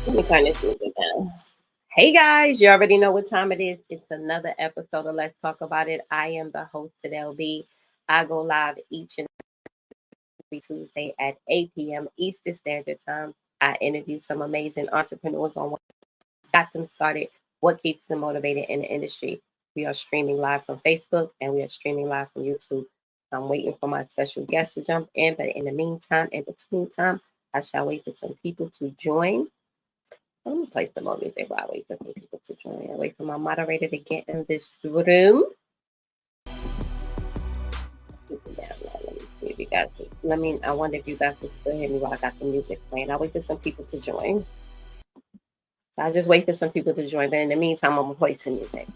Let me turn this music down. Hey guys, you already know what time it is. It's another episode of Let's Talk About It. I am the host at LB. I go live each and every Tuesday at 8 p.m. Eastern Standard Time. I interview some amazing entrepreneurs on what got them started, what keeps them motivated in the industry. We are streaming live from Facebook and we are streaming live from YouTube. I'm waiting for my special guest to jump in, but in the meantime, in between time, I shall wait for some people to join. Let me play some more music while I wait for some people to join. I wait for my moderator to get in this room. Let me see if you guys. I wonder if you guys can still hear me while I got the music playing. I'll wait for some people to join. So I'll just wait for some people to join. But in the meantime, I'm gonna play some music.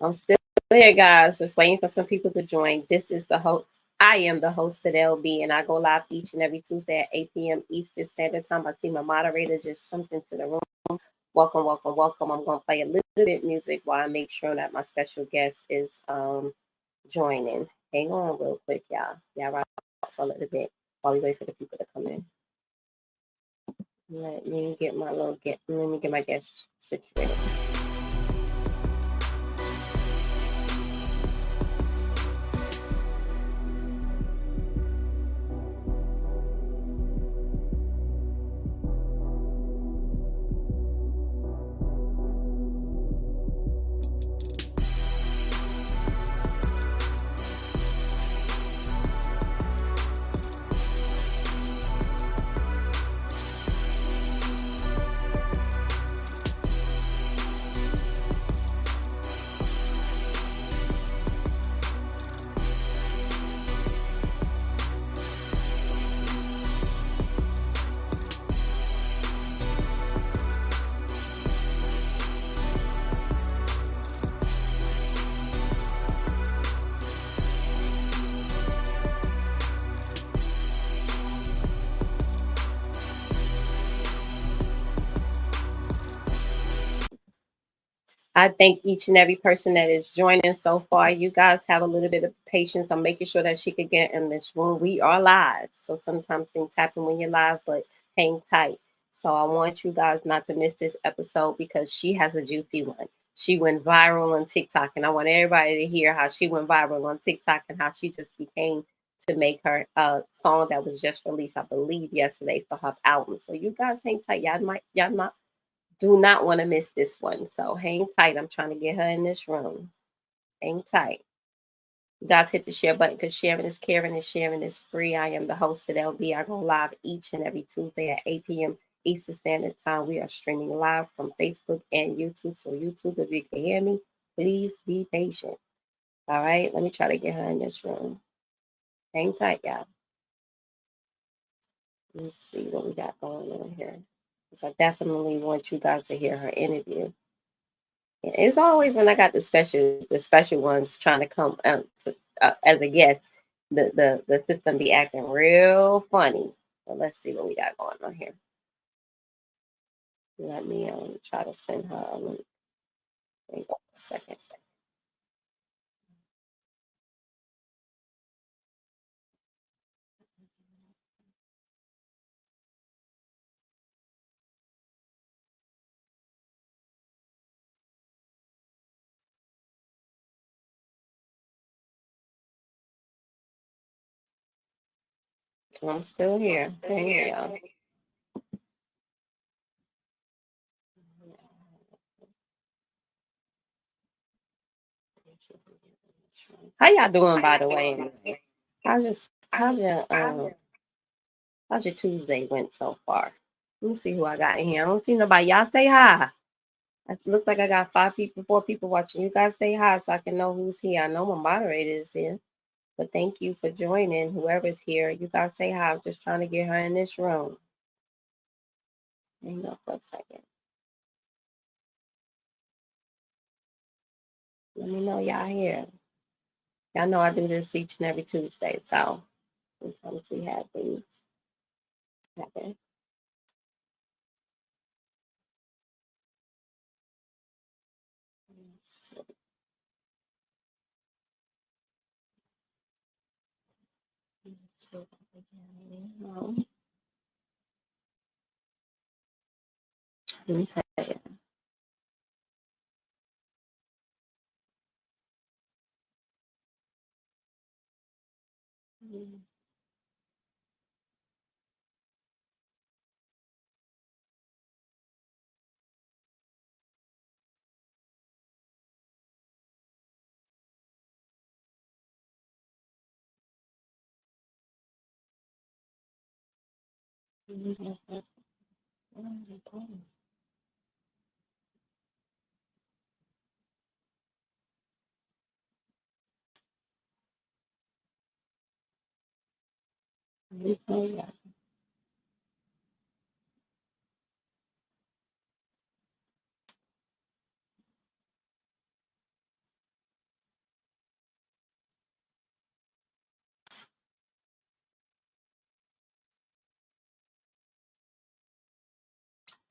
I'm still here, guys. Just waiting for some people to join. This is the host. I am the host at LB, and I go live each and every Tuesday at 8 p.m. Eastern Standard Time. I see my moderator just jumped into the room. Welcome, welcome, welcome. I'm going to play a little bit of music while I make sure that my special guest is joining. Hang on real quick, y'all. Yeah, right for a little bit while we wait for the people to come in. Let me get my guest situated. I thank each and every person that is joining so far. You guys have a little bit of patience. I'm making sure that she could get in this room. We are live. So sometimes things happen when you're live, but hang tight. So I want you guys not to miss this episode because she has a juicy one. She went viral on TikTok, and I want everybody to hear how she went viral on TikTok and how she just became to make her song that was just released, I believe, yesterday for her album. So you guys hang tight. Y'all do not want to miss this one. So hang tight. I'm trying to get her in this room. Hang tight. You guys hit the share button because sharing is caring and sharing is free. I am the host at LB. I go live each and every Tuesday at 8 p.m. Eastern Standard Time. We are streaming live from Facebook and YouTube. So YouTube, if you can hear me, please be patient. All right. Let me try to get her in this room. Hang tight, y'all. Let's see what we got going on here. Because I definitely want you guys to hear her interview. It's always when I got the special ones trying to come as a guest, the system be acting real funny. So let's see what we got going on here. Let me try to send her a link. Hang on a second. I'm still here. Thank you. How y'all doing, by the way? Anyway? How's your Tuesday went so far? Let me see who I got in here. I don't see nobody. Y'all say hi. It looks like I got 5 people, 4 people watching. You guys say hi so I can know who's here. I know my moderator is here, but thank you for joining. Whoever's here, you guys say hi. I'm just trying to get her in this room. Hang on for a second. Let me know y'all here. Y'all know I do this each and every Tuesday, so sometimes we have things happen. Let me tell you.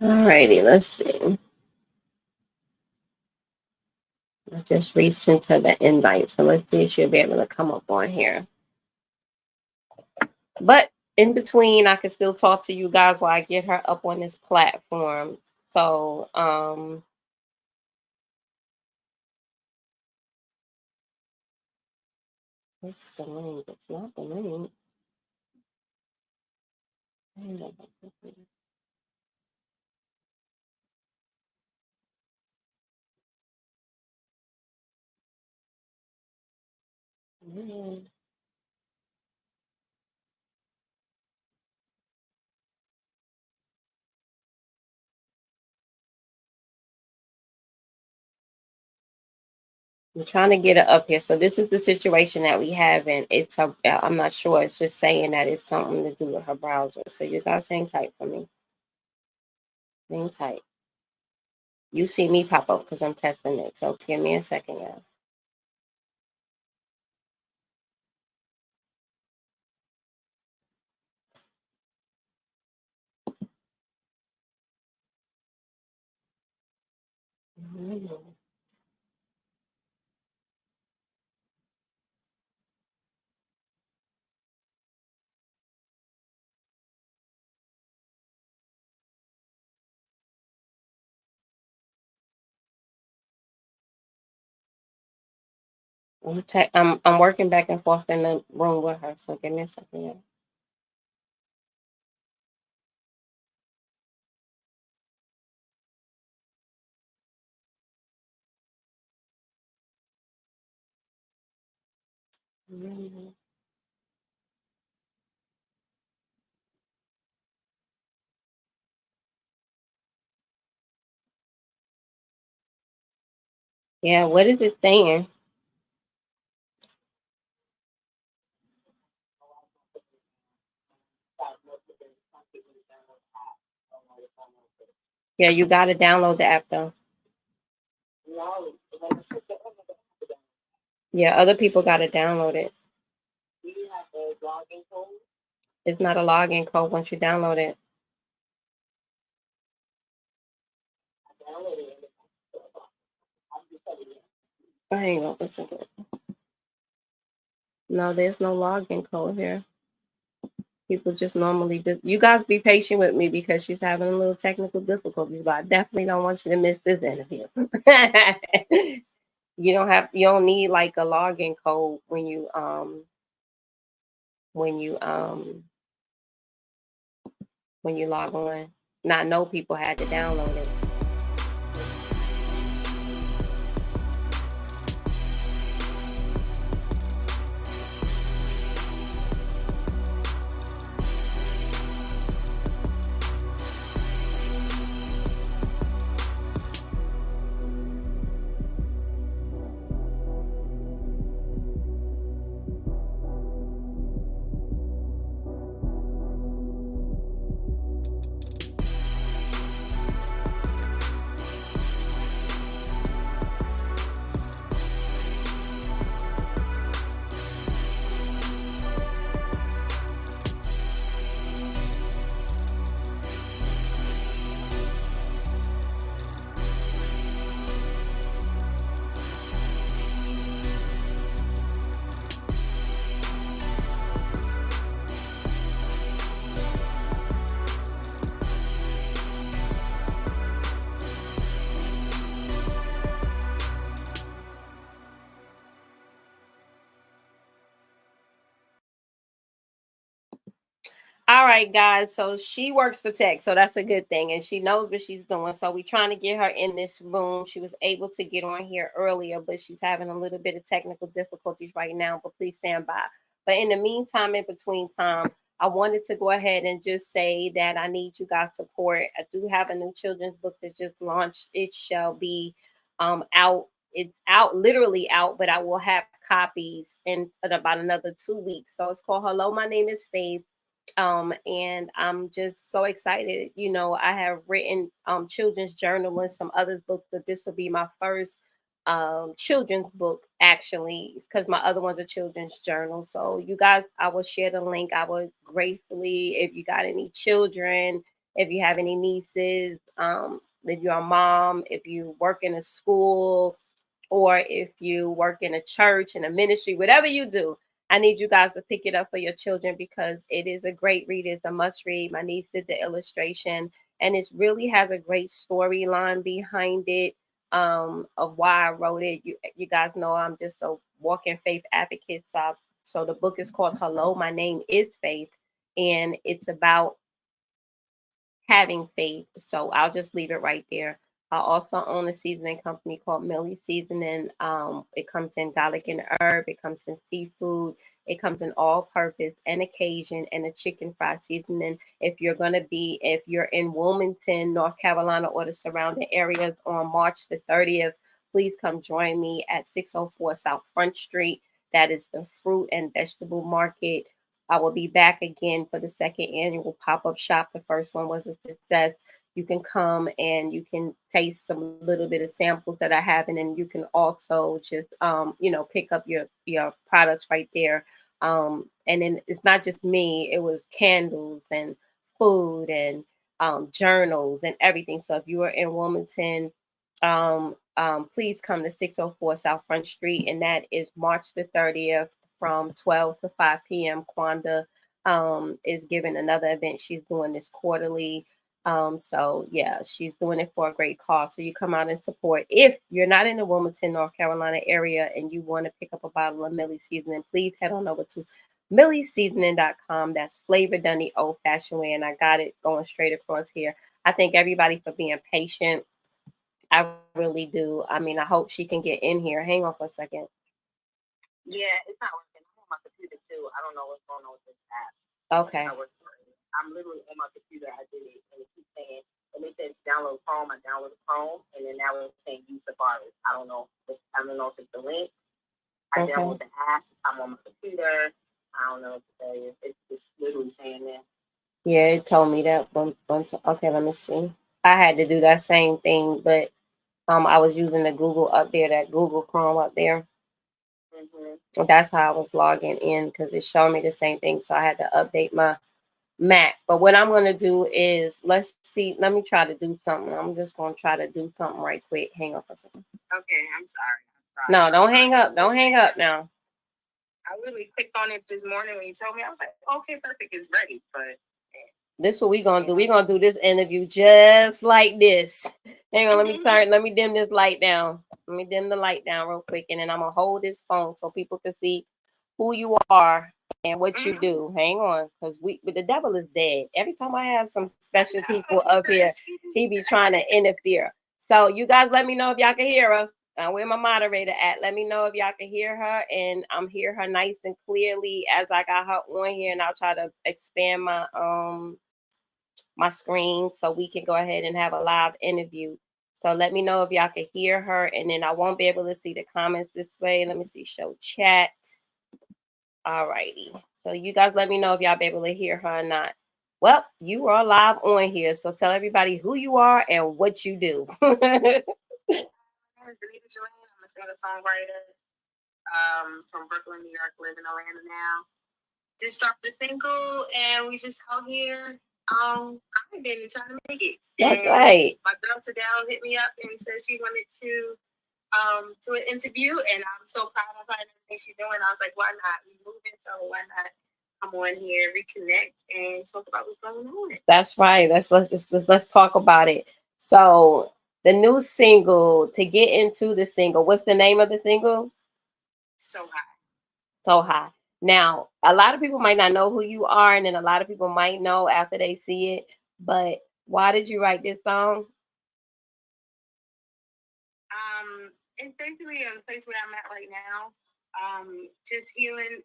Alrighty, let's see. I just resent her the invite, so let's see if she'll be able to come up on here. But in between, I can still talk to you guys while I get her up on this platform. So, what's the link? It's not the link. I'm trying to get it up here. So this is the situation that we have, and I'm not sure. It's just saying that it's something to do with her browser. So you guys hang tight for me. Hang tight. You see me pop up because I'm testing it. So give me a second, y'all. I'm working back and forth in the room with her. So give me a second, y'all. Yeah, what is it saying? Yeah, you got to download the app though. Yeah, other people got to download it. It's not a login code once you download it. Hang on a second. No, there's no login code here. People just normally just, you guys be patient with me because she's having a little technical difficulties, but I definitely don't want you to miss this interview. You don't need like a login code when you when you log on. Not know people had to download it. All right, guys. So she works for tech, so that's a good thing, and she knows what she's doing. So we're trying to get her in this room. She was able to get on here earlier, but she's having a little bit of technical difficulties right now. But please stand by. But in the meantime, in between time, I wanted to go ahead and just say that I need you guys' support. I do have a new children's book that just launched. It shall be out. It's out, literally out, but I will have copies in about another 2 weeks. So it's called Hello, My Name is Faith, and I'm just so excited. You know, I have written children's journal and some other books, but this will be my first children's book actually, because my other one's a children's journal. So you guys, I will share the link. I would gratefully, if you got any children, if you have any nieces, if you're a mom, if you work in a school, or if you work in a church, in a ministry, whatever you do, I need you guys to pick it up for your children because it is a great read. It's a must read. My niece did the illustration, and it really has a great storyline behind it, of why I wrote it. You guys know I'm just a walking faith advocate. So the book is called Hello, My Name is Faith, and it's about having faith. So I'll just leave it right there. I also own a seasoning company called Millie Seasoning. It comes in garlic and herb. It comes in seafood. It comes in all purpose and occasion and a chicken fry seasoning. If you're in Wilmington, North Carolina, or the surrounding areas on March the 30th, please come join me at 604 South Front Street. That is the fruit and vegetable market. I will be back again for the second annual pop up shop. The first one was a success. You can come and you can taste some little bit of samples that I have, and then you can also just pick up your products right there. And then it's not just me; it was candles and food and journals and everything. So if you are in Wilmington, please come to 604 South Front Street, and that is March the 30th from 12 to 5 p.m. Kwanda is giving another event. She's doing this quarterly. So yeah, she's doing it for a great cause. So you come out and support. If you're not in the Wilmington, North Carolina area and you want to pick up a bottle of Millie Seasoning, please head on over to millieseasoning.com. That's flavor done the old fashioned way. And I got it going straight across here. I thank everybody for being patient. I really do. I mean, I hope she can get in here. Hang on for a second. Yeah, it's not working. I'm on my computer too. I don't know what's going on with this app. Okay. I'm literally on my computer. I did it, and it keeps saying, and it says download Chrome. I downloaded Chrome, and then now it's saying use Safari. I don't know. I don't know if it's the link. I download the app. I'm on my computer. I don't know what to tell you. It's just literally saying that. Yeah, it told me that one. Okay, let me see. I had to do that same thing, but I was using the Google up there, that Google Chrome up there. Mm-hmm. That's how I was logging in because it showed me the same thing. So I had to update my Mac. But what I'm going to do is, let's see. Let me try to do something. I'm just going to try to do something right quick. Hang on for a second. Okay, I'm sorry. No, don't hang up. Don't hang up now. I literally clicked on it this morning when you told me. I was like, okay, perfect. It's ready. But this is what we're going to do. We're going to do this interview just like this. Hang on. Let me dim this light down. Let me dim the light down real quick. And then I'm going to hold this phone so people can see who you are and what you do. Hang on, because the devil is dead. Every time I have some special people up here, he be trying to interfere. So you guys let me know if y'all can hear her. Where my moderator at? Let me know if y'all can hear her, and I'm hear her nice and clearly as I got her on here, and I'll try to expand my screen so we can go ahead and have a live interview. So let me know if y'all can hear her, and then I won't be able to see the comments this way. Let me see, show chat. All righty. So you guys let me know if y'all be able to hear her or not. Well, you are live on here, so tell everybody who you are and what you do. My name is Bonita Jalane. I'm a singer-songwriter from Brooklyn, New York, live in Atlanta now. Just dropped the single, and we just out here grinding and trying to make it. That's and right. My girl Sadell hit me up and said she wanted to do an interview, and I'm so proud of her and everything she's doing. I was like, why not? We moving, so why not come on here, reconnect, and talk about what's going on? That's right. Let's talk about it. So the new single, to get into the single, what's the name of the single? So High. So High. Now, a lot of people might not know who you are, and then a lot of people might know after they see it. But why did you write this song? It's basically a place where I'm at right now. Just healing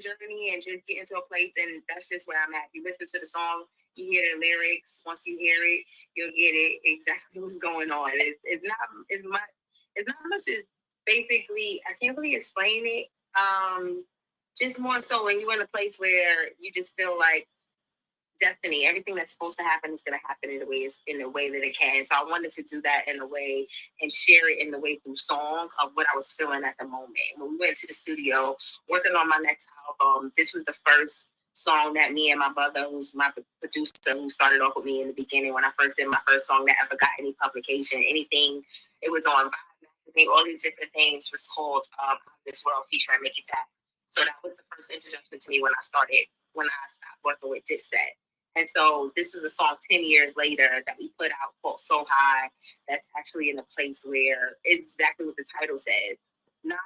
journey, and just getting to a place, and that's just where I'm at. You listen to the song, you hear the lyrics. Once you hear it, you'll get it exactly what's going on. It's not as much. It's not much as basically. I can't really explain it. Just more so when you're in a place where you just feel like destiny. Everything that's supposed to happen is going to happen in a way that it can. So I wanted to do that in a way and share it in the way through song of what I was feeling at the moment. When we went to the studio working on my next album, this was the first song that me and my brother, who's my producer, who started off with me in the beginning when I first did my first song that ever got any publication, anything. It was on all these different things was called This World featuring Make It That. So that was the first introduction to me when I stopped working with Dipset. And so this was a song 10 years later that we put out called So High. That's actually in a place where it's exactly what the title says. Not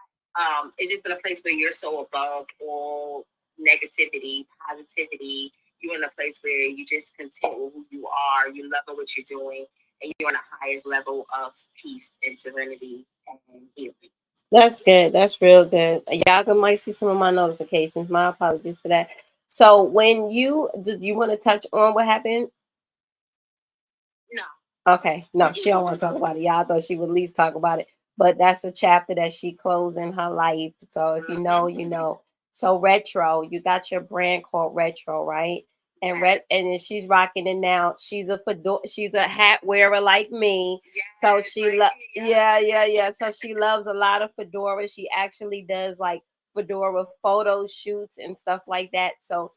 it's just in a place where you're so above all negativity, positivity. You're in a place where you just content with who you are. You love what you're doing, and you're on the highest level of peace and serenity and healing. That's good. That's real good. Y'all might see some of my notifications. My apologies for that. So when do you want to touch on what happened? No. Okay. No, she don't want to talk about it. Y'all thought she would at least talk about it. But that's a chapter that she closed in her life. So if you know, you know. So Retro, you got your brand called Retro, right? And and then she's rocking it now. She's a hat wearer like me. So she yeah. So she loves a lot of fedoras. She actually does like fedora photo shoots and stuff like that. So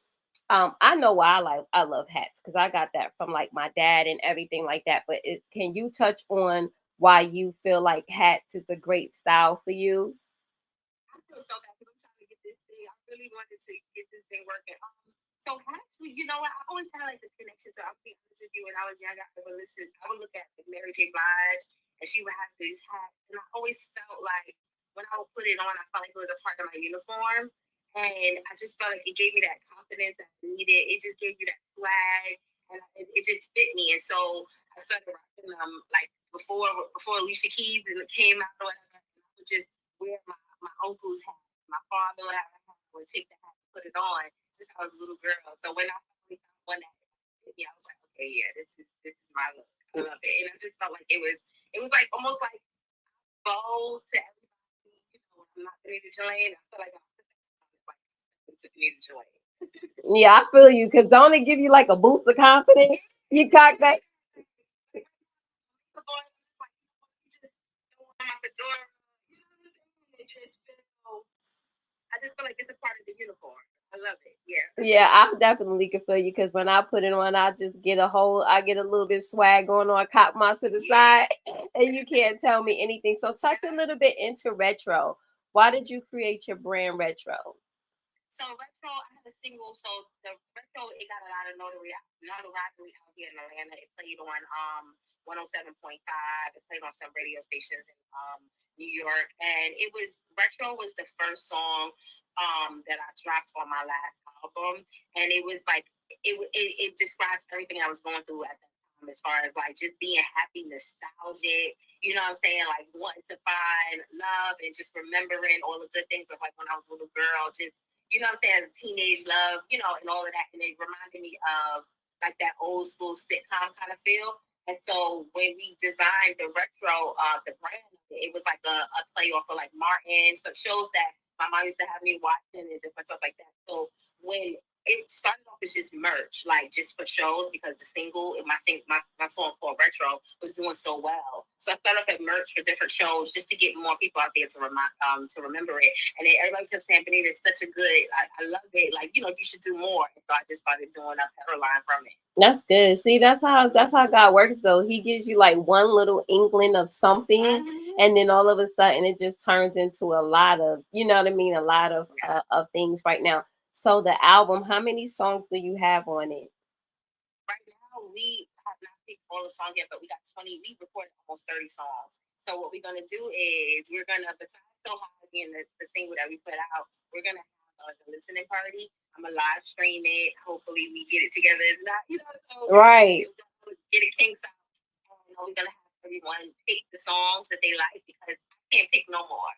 I know why I love hats because I got that from like my dad and everything like that. But can you touch on why you feel like hats is a great style for you? I feel so bad because I'm trying to get this thing. I really wanted to get this thing working. So hats, you know what? I always had like the connection to. I'll be honest with you. When I was young, I would look at Mary J. Blige, and she would have these hats, and I always felt like when I would put it on, I felt like it was a part of my uniform, and I just felt like it gave me that confidence that I needed. It just gave you that swag, and it just fit me. And so I started rocking them like before Alicia Keys and it came out or whatever. I would just wear my uncle's hat, my father would have a hat, I would take the hat and put it on since I was a little girl. So when I finally found one that fit me, I was like, okay, yeah, this is my look. I love it. And I just felt like it was like almost like bold to everybody. You know, I'm not Bonita Jalane. I feel like I'm like into Bonita Jalane. Yeah, I feel you because don't it give you like a boost of confidence? You cock that. I just feel like it's a part of the uniform. I love it. Yeah. Yeah, I definitely can feel you because when I put it on, I get a little bit swag going on, cop my to the side, and you can't tell me anything. So touch a little bit into Retro. Why did you create your brand Retro? So retro, I had a single. So the retro, it got a lot of notoriety out here in Atlanta. It played on 107.5. It played on some radio stations in New York, and it was retro was the first song that I dropped on my last album, and it was like it describes everything I was going through at that time, as far as like just being happy, nostalgic. You know what I'm saying? Like wanting to find love and just remembering all the good things of like when I was a little girl, just you know what I'm saying, as a teenage love, you know, and all of that. And it reminded me of like that old school sitcom kind of feel. And so when we designed the retro, the brand, it was like a play off of like Martin, some shows that my mom used to have me watching and different stuff like that. So when it started off as just merch, like just for shows, because the single, my song called Retro was doing so well. So I started off at merch for different shows just to get more people out there to remember it. And then everybody kept saying, Bonita, it's such a good, I love it. Like, you know, you should do more. And so I just started doing a cover line from it. That's good. See, that's how God works though. He gives you like one little inkling of something, and then all of a sudden it just turns into a lot of, you know what I mean, a lot of things right now. So the album, how many songs do you have on it? Right now, we have not picked all the songs yet, but we got 20. We recorded almost 30 songs. So what we're gonna do is we're gonna, besides So High again, the single that we put out, we're gonna have the listening party. I'm gonna live stream it. Hopefully, we get it together. It's not, you know, so Right. Get it kinks out. And we're gonna have everyone pick the songs that they like, because I can't pick no more.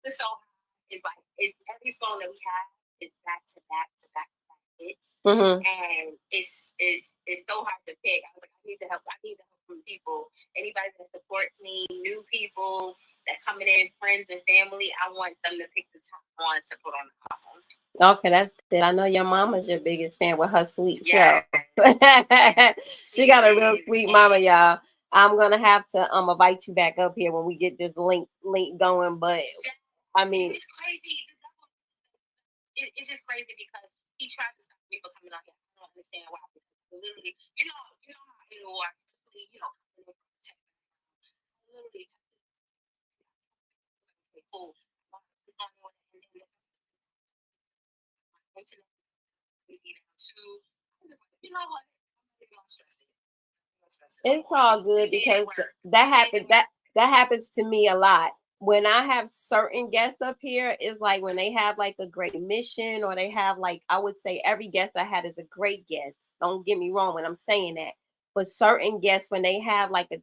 The song is like it's every song that we have is back to back to back to back hits, and it's so hard to pick. I was like, I need to help. I need help from people. Anybody that supports me, new people that coming in, friends and family. I want them to pick the top ones to put on the album. Okay, that's good. I know your mama's your biggest fan with her sweet Yeah. self. She got a real sweet mama, y'all. I'm gonna have to invite you back up here when we get this link going. But I mean, it's crazy. It's just crazy because he tried to stop me from coming out here. I don't understand why. Because literally, you know how in war, especially coming from tech, literally cool. Internet crazy now too. I'm just like, you know what? I'm not stress it. it's all good because that happens to me a lot. When I have certain guests up here, it's like when they have like a great mission, or they have like, I would say every guest I had is a great guest. Don't get me wrong when I'm saying that. But certain guests, when they have like a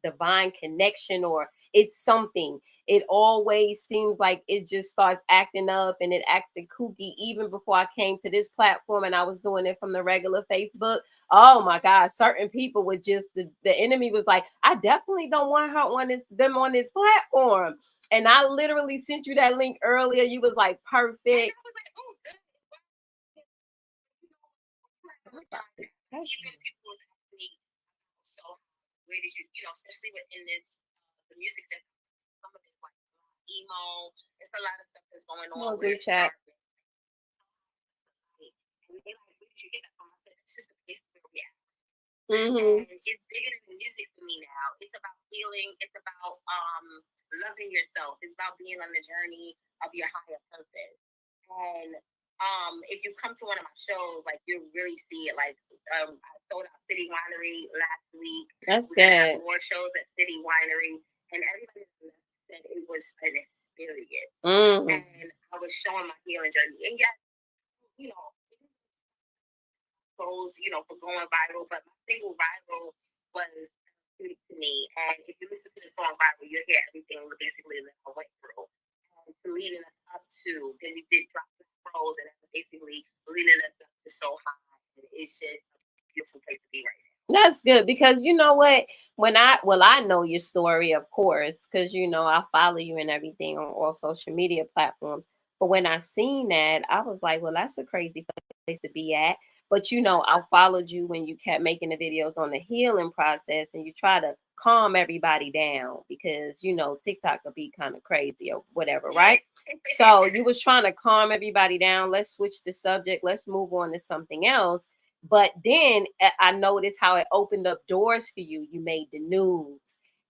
divine connection, or it's something, it always seems like it just starts acting up, and it acted kooky even before I came to this platform and I was doing it from the regular Facebook. Oh my God, certain people would just the enemy was like, I definitely don't want her on them on this platform. And I literally sent you that link earlier. You was like, perfect. Even people was asking me, so where did you know, especially within this the music that some of it's like emo, it's a lot of stuff that's going on. Where it's dark. And they like, where did you get that from? I said, it's just a place where we at. Mm-hmm. And it's bigger than the music for me now. It's about healing. It's about loving yourself. It's about being on the journey of your higher purpose. And if you come to one of my shows, like you really see it. Like I sold out City Winery last week. That's We're gonna good. have more shows at City Winery, and everybody said it was an experience. And I was showing my healing journey. And yes, you know, for going viral, but my single viral was therapeutic to me. And if you listen to the song viral, you'll hear everything basically that I went through. And to leading us up to, then we did Drop the Pros, and that's basically leading us up to So High. And it's just a beautiful place to be right now. That's good because you know what? I know your story, of course, because I follow you and everything on all social media platforms. But when I seen that, I was like, well, that's a crazy place to be at. But I followed you when you kept making the videos on the healing process, and you try to calm everybody down because TikTok could be kind of crazy or whatever, right? So you was trying to calm everybody down. Let's switch the subject. Let's move on to something else. But then I noticed how it opened up doors for you. You made the news,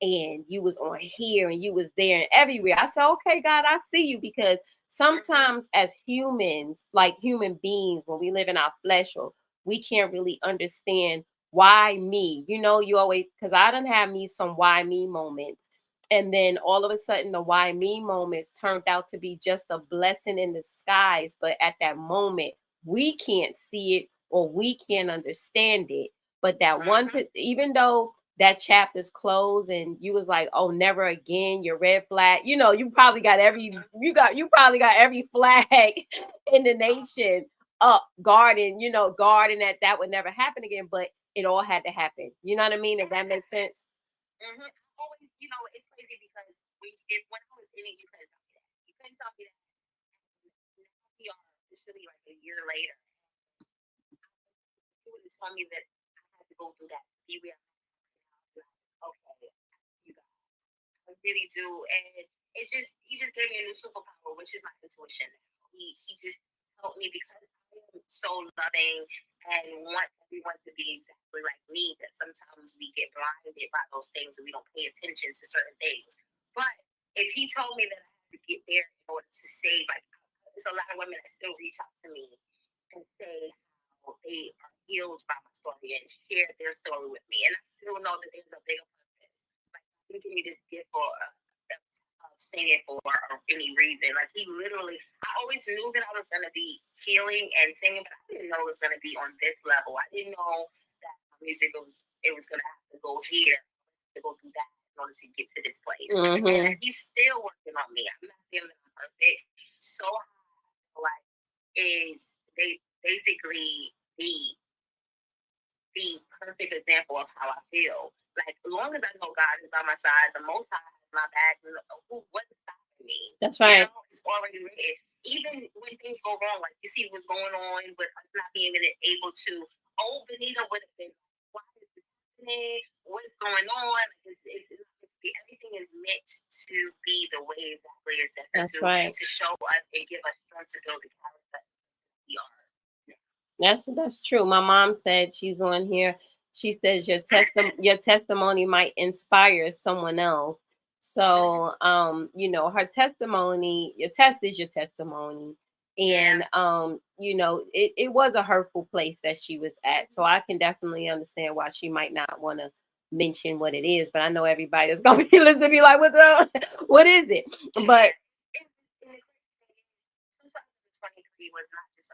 and you was on here, and you was there and everywhere. I said, okay, God, I see you, because sometimes as humans, like human beings, when we live in our flesh, or we can't really understand why me. You know, you always, because I done have me some why me moments. And then all of a sudden, the why me moments turned out to be just a blessing in disguise. But at that moment, we can't see it or we can't understand it. But that one, even though that chapter's closed and you was like, oh, never again, your red flag, you know, you probably got you probably got every flag in the nation up guarding, you know, guarding that would never happen again. But it all had to happen. You know what I mean? If that makes sense. Always, you know, it's crazy because when I was in it, you couldn't tell me that. We are officially like a year later. You would have told me that I had to go through that. Be where okay, you got. I really do, and it's just he just gave me a new superpower, which is my intuition. He just helped me because I am so loving and want everyone to be exactly like me. That sometimes we get blinded by those things and we don't pay attention to certain things. But if he told me that I had to get there in order to save, like there's a lot of women that still reach out to me and say how they are healed by my story and share their story with me, and I still know that there's a bigger purpose. Like he give me this gift for singing for any reason. Like he literally, I always knew that I was going to be healing and singing, but I didn't know it was going to be on this level. I didn't know that music it was going to have to go here, to go through that in order to get to this place. And he's still working on me. I'm not feeling I'm perfect. So like is they basically the perfect example of how I feel. Like, as long as I know God is by my side, the Most High has my back, what's stopping me? That's right. You know, it's already written. Even when things go wrong, like you see what's going on with us not being able to, Bonita would have been, why is this happening? What's going on? Like, everything is meant to be the way exactly it's destined to show us and give us strength to build the character we are. That's true. My mom said, she's on here. She says your testimony might inspire someone else. So you know, her testimony, your test is your testimony. And you know, it was a hurtful place that she was at. So I can definitely understand why she might not want to mention what it is, but I know everybody is gonna be listening to me like, what is it? But 2023 was not just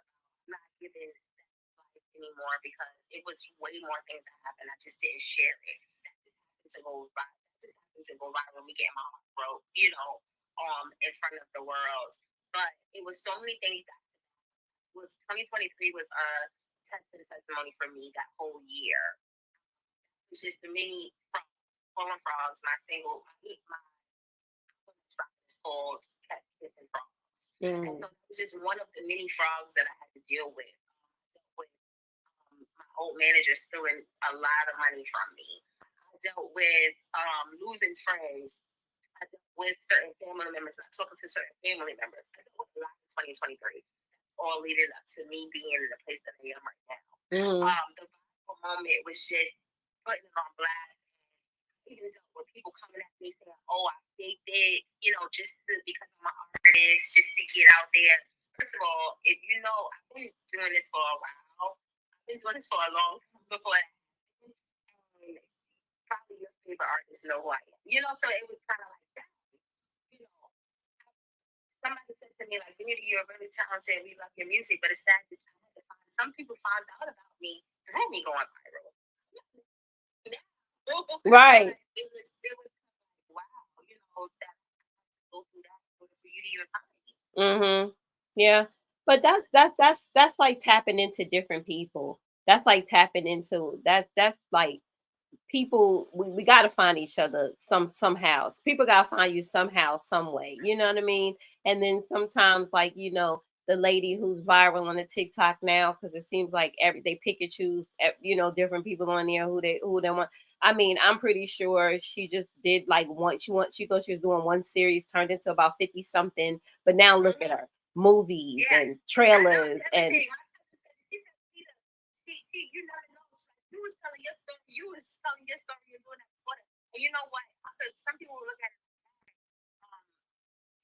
not giving anymore because it was way more things that happened. I just didn't share it. That just happened to go viral. Me getting my heart broke, you know, in front of the world. But it was so many things that was 2023 was a test and testimony for me that whole year. It was just the many fallen frogs. My single, my is called Cat Kissing Frogs. And so it was just one of the many frogs that I had to deal with. My old manager stealing a lot of money from me. I dealt with losing friends. I dealt with certain family members, not talking to certain family members. I dealt with a lot in 2023. That's all leading up to me being in the place that I am right now. The vital moment was just putting it on blast. Even dealt with people coming at me saying, "Oh, I faked it," you know, because I'm an artist, just to get out there. First of all, if you know, I've been doing this for a while. I've been doing this for a long time before that. And probably your favorite artist know who I am. You know, so it was kind of like that. You know, somebody said to me, like, "Bonita, you're really talented. We love your music," but it's sad that I had to find some people found out about me through me going viral. Right. It was wow, you know, that go through that for you to even find me. Yeah. But that's like tapping into different people. That's like tapping into that's like people, we got to find each other somehow. People got to find you somehow, some way, you know what I mean? And then sometimes, like, you know, the lady who's viral on the TikTok now, because it seems like they pick and choose, you know, different people on there who they want. I mean, I'm pretty sure she just did like she thought she was doing one series, turned into about 50 something, but now look at her, movies and trailers and you never know. You was telling your story, and doing that before that. And you know what? Some people will look at it,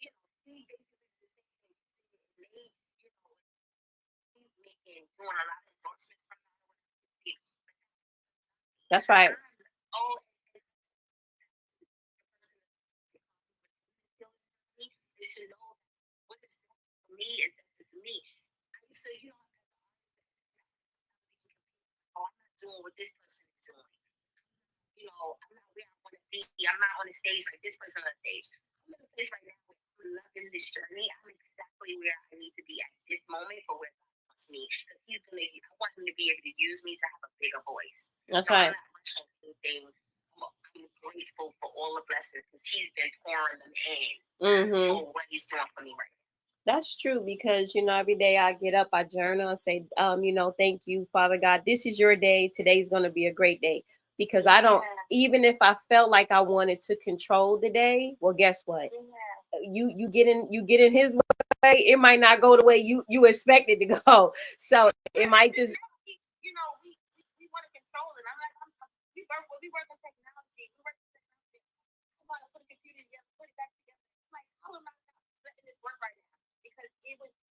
you know, see basically the same thing and doing a lot of endorsements from that. That's right. Oh, is to know what is for me is for me. So oh, I'm not doing what this person is doing. I'm not where I want to be. I'm not on the stage like this person on the stage. I'm in a place right now where I'm loving this journey. I'm exactly where I need to be at this moment for where God wants me. Because I want him to be able to use me to have a bigger voice. That's so right. I'm not rushing anything. I'm grateful for all the blessings because he's been pouring them in for what he's doing for me right now. That's true because every day I get up, I journal and say, thank you, Father God. This is your day. Today's gonna be a great day. Because I don't, even if I felt like I wanted to control the day, well, guess what? You get in his way, it might not go the way you expect it to go. So it might just we want to control it. I'm like, we work on technology. We work on technology. I want to put a computer together, put it back together. I'm like, how am I not letting this work right now? Because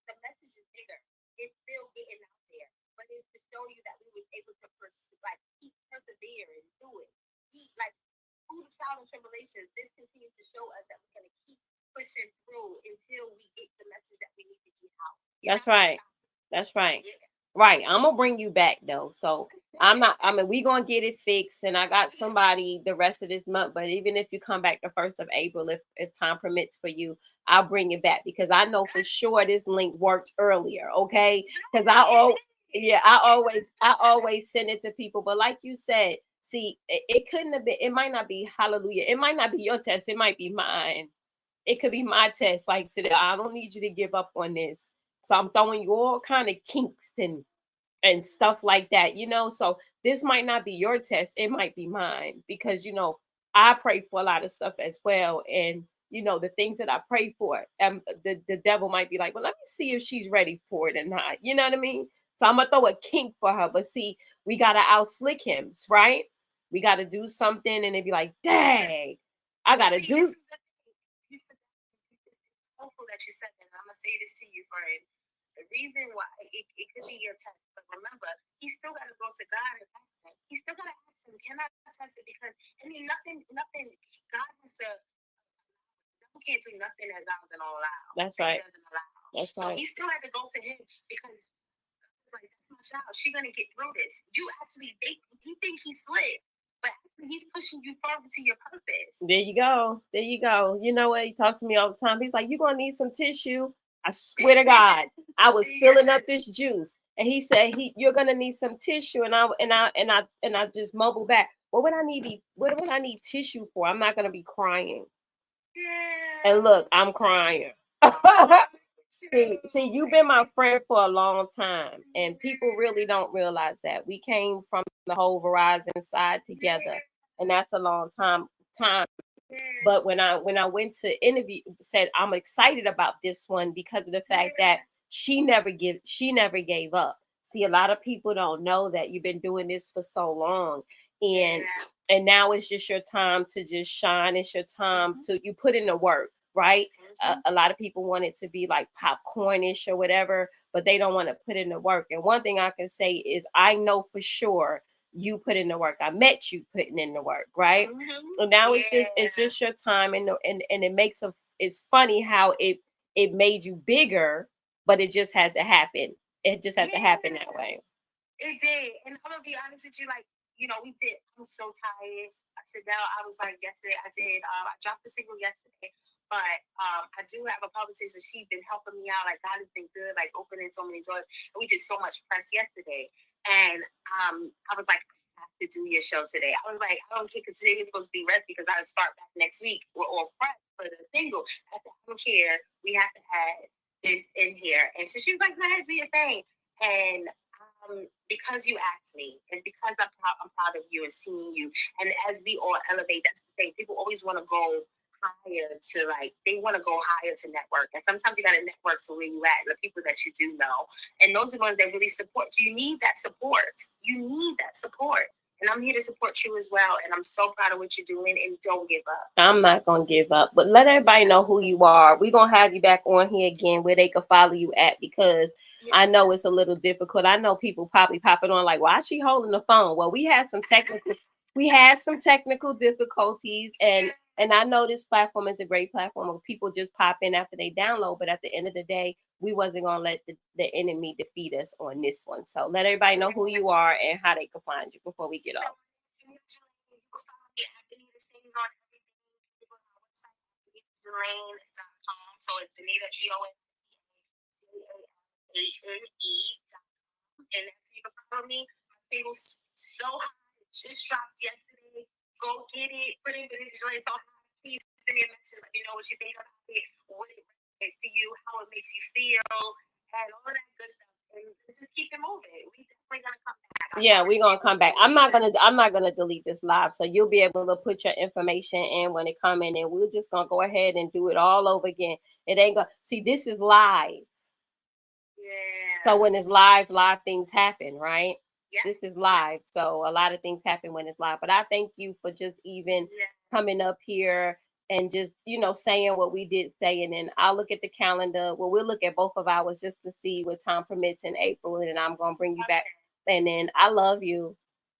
the message is bigger. It's still getting out there, but it's to show you that we were able to keep persevere and do it. Through the trial and tribulations, this continues to show us that we're going to keep pushing through until we get the message that we need to get out. That's right. That's right. Yeah. Right. I'm gonna bring you back though. So we gonna get it fixed, and I got somebody the rest of this month. But even if you come back the 1st of April, if time permits for you, I'll bring it back because I know for sure this link worked earlier. Okay. Because I always send it to people. But like you said, see, it couldn't have been, it might not be hallelujah. It might not be your test, it might be mine. It could be my test. Like said, I don't need you to give up on this. So I'm throwing you all kind of kinks and stuff like that, So this might not be your test. It might be mine because, I pray for a lot of stuff as well. And, the things that I pray for, the devil might be like, well, let me see if she's ready for it or not. You know what I mean? So I'm going to throw a kink for her. But see, we got to outslick him, right? We got to do something and it'd be like, dang, I got to do. Hopeful that you said that. I'm gonna say this to you, friend. The reason why it could be your test, but remember, he still got to go to God and ask him. He still got to ask him, can I test it? Because nothing. God has to. You can't do nothing that God doesn't allow. That's right. He doesn't allow. That's so right. He still had to go to him because it's like that's my child. She's gonna get through this. You think he slipped. But he's pushing you further to your purpose. There you go. There you go. You know what? He talks to me all the time. He's like, you're going to need some tissue. I swear to God, I was filling up this juice. And he said, you're going to need some tissue. And I just mumbled back. What would I need tissue for? I'm not going to be crying. Yeah. And look, I'm crying. See, you've been my friend for a long time, and people really don't realize that we came from the whole Verizon side together, and that's a long time. But when I went to interview, said I'm excited about this one because of the fact that she never gave up. See, a lot of people don't know that you've been doing this for so long, and now it's just your time to just shine. It's your time to you put in the work, right? A lot of people want it to be like popcornish or whatever, but they don't want to put in the work. And one thing I can say is I know for sure you put in the work. I met you putting in the work, right? And now it's just your time, and it it's funny how it made you bigger, but it just had to happen. It just had to happen that way. It did, and I'm gonna be honest with you, we did. I'm so tired. I sit down. I was like yesterday. I did. I dropped the single yesterday, but I do have a publicist. She's been helping me out. Like God has been good. Like opening so many doors. And we did so much press yesterday, and I was like, I have to do your show today. I was like, I don't care because today is supposed to be rest because I start back next week or press for the single. I said, I don't care. We have to have this in here, and so she was like, go ahead, do your thing, and. Because you asked me, and because I'm proud of you and seeing you, and as we all elevate, that's the thing. People always want to go higher to they want to go higher to network, and sometimes you got to network to where you at, the people that you do know, and those are the ones that really support. You need that support. You need that support, and And I'm here to support you as well. And I'm so proud of what you're doing. And don't give up. I'm not gonna give up, but let everybody know who you are. We're gonna have you back on here again where they can follow you at, because I know it's a little difficult. I know people probably popping on like, why is she holding the phone? Well, we had some technical difficulties, and I know this platform is a great platform where people just pop in after they download, but at the end of the day, we wasn't gonna let the enemy defeat us on this one. So let everybody know who you are and how they can find you before we get off. Jalane.com. So it's Bonita, GONAANE. And that's where you can follow me. My single's so high, it just dropped yesterday. Go get it. Put in Bonita Jalane so high. Please send me a message. Let me know what you think about it, what it resonates to you, how it makes you feel, and all that good stuff. And let's just keep it moving. We definitely gonna come back. Yeah, we're gonna come back. I'm not gonna delete this live, so you'll be able to put your information in when it come in, and we're just gonna go ahead and do it all over again. It ain't gonna see, this is live. Yeah. So when it's live things happen, right? Yeah. This is live, so a lot of things happen when it's live. But I thank you for just even coming up here and just, saying what we did say. And then I'll look at the calendar. Well, we'll look at both of ours just to see what time permits in April, and then I'm gonna bring you back. And then I love you.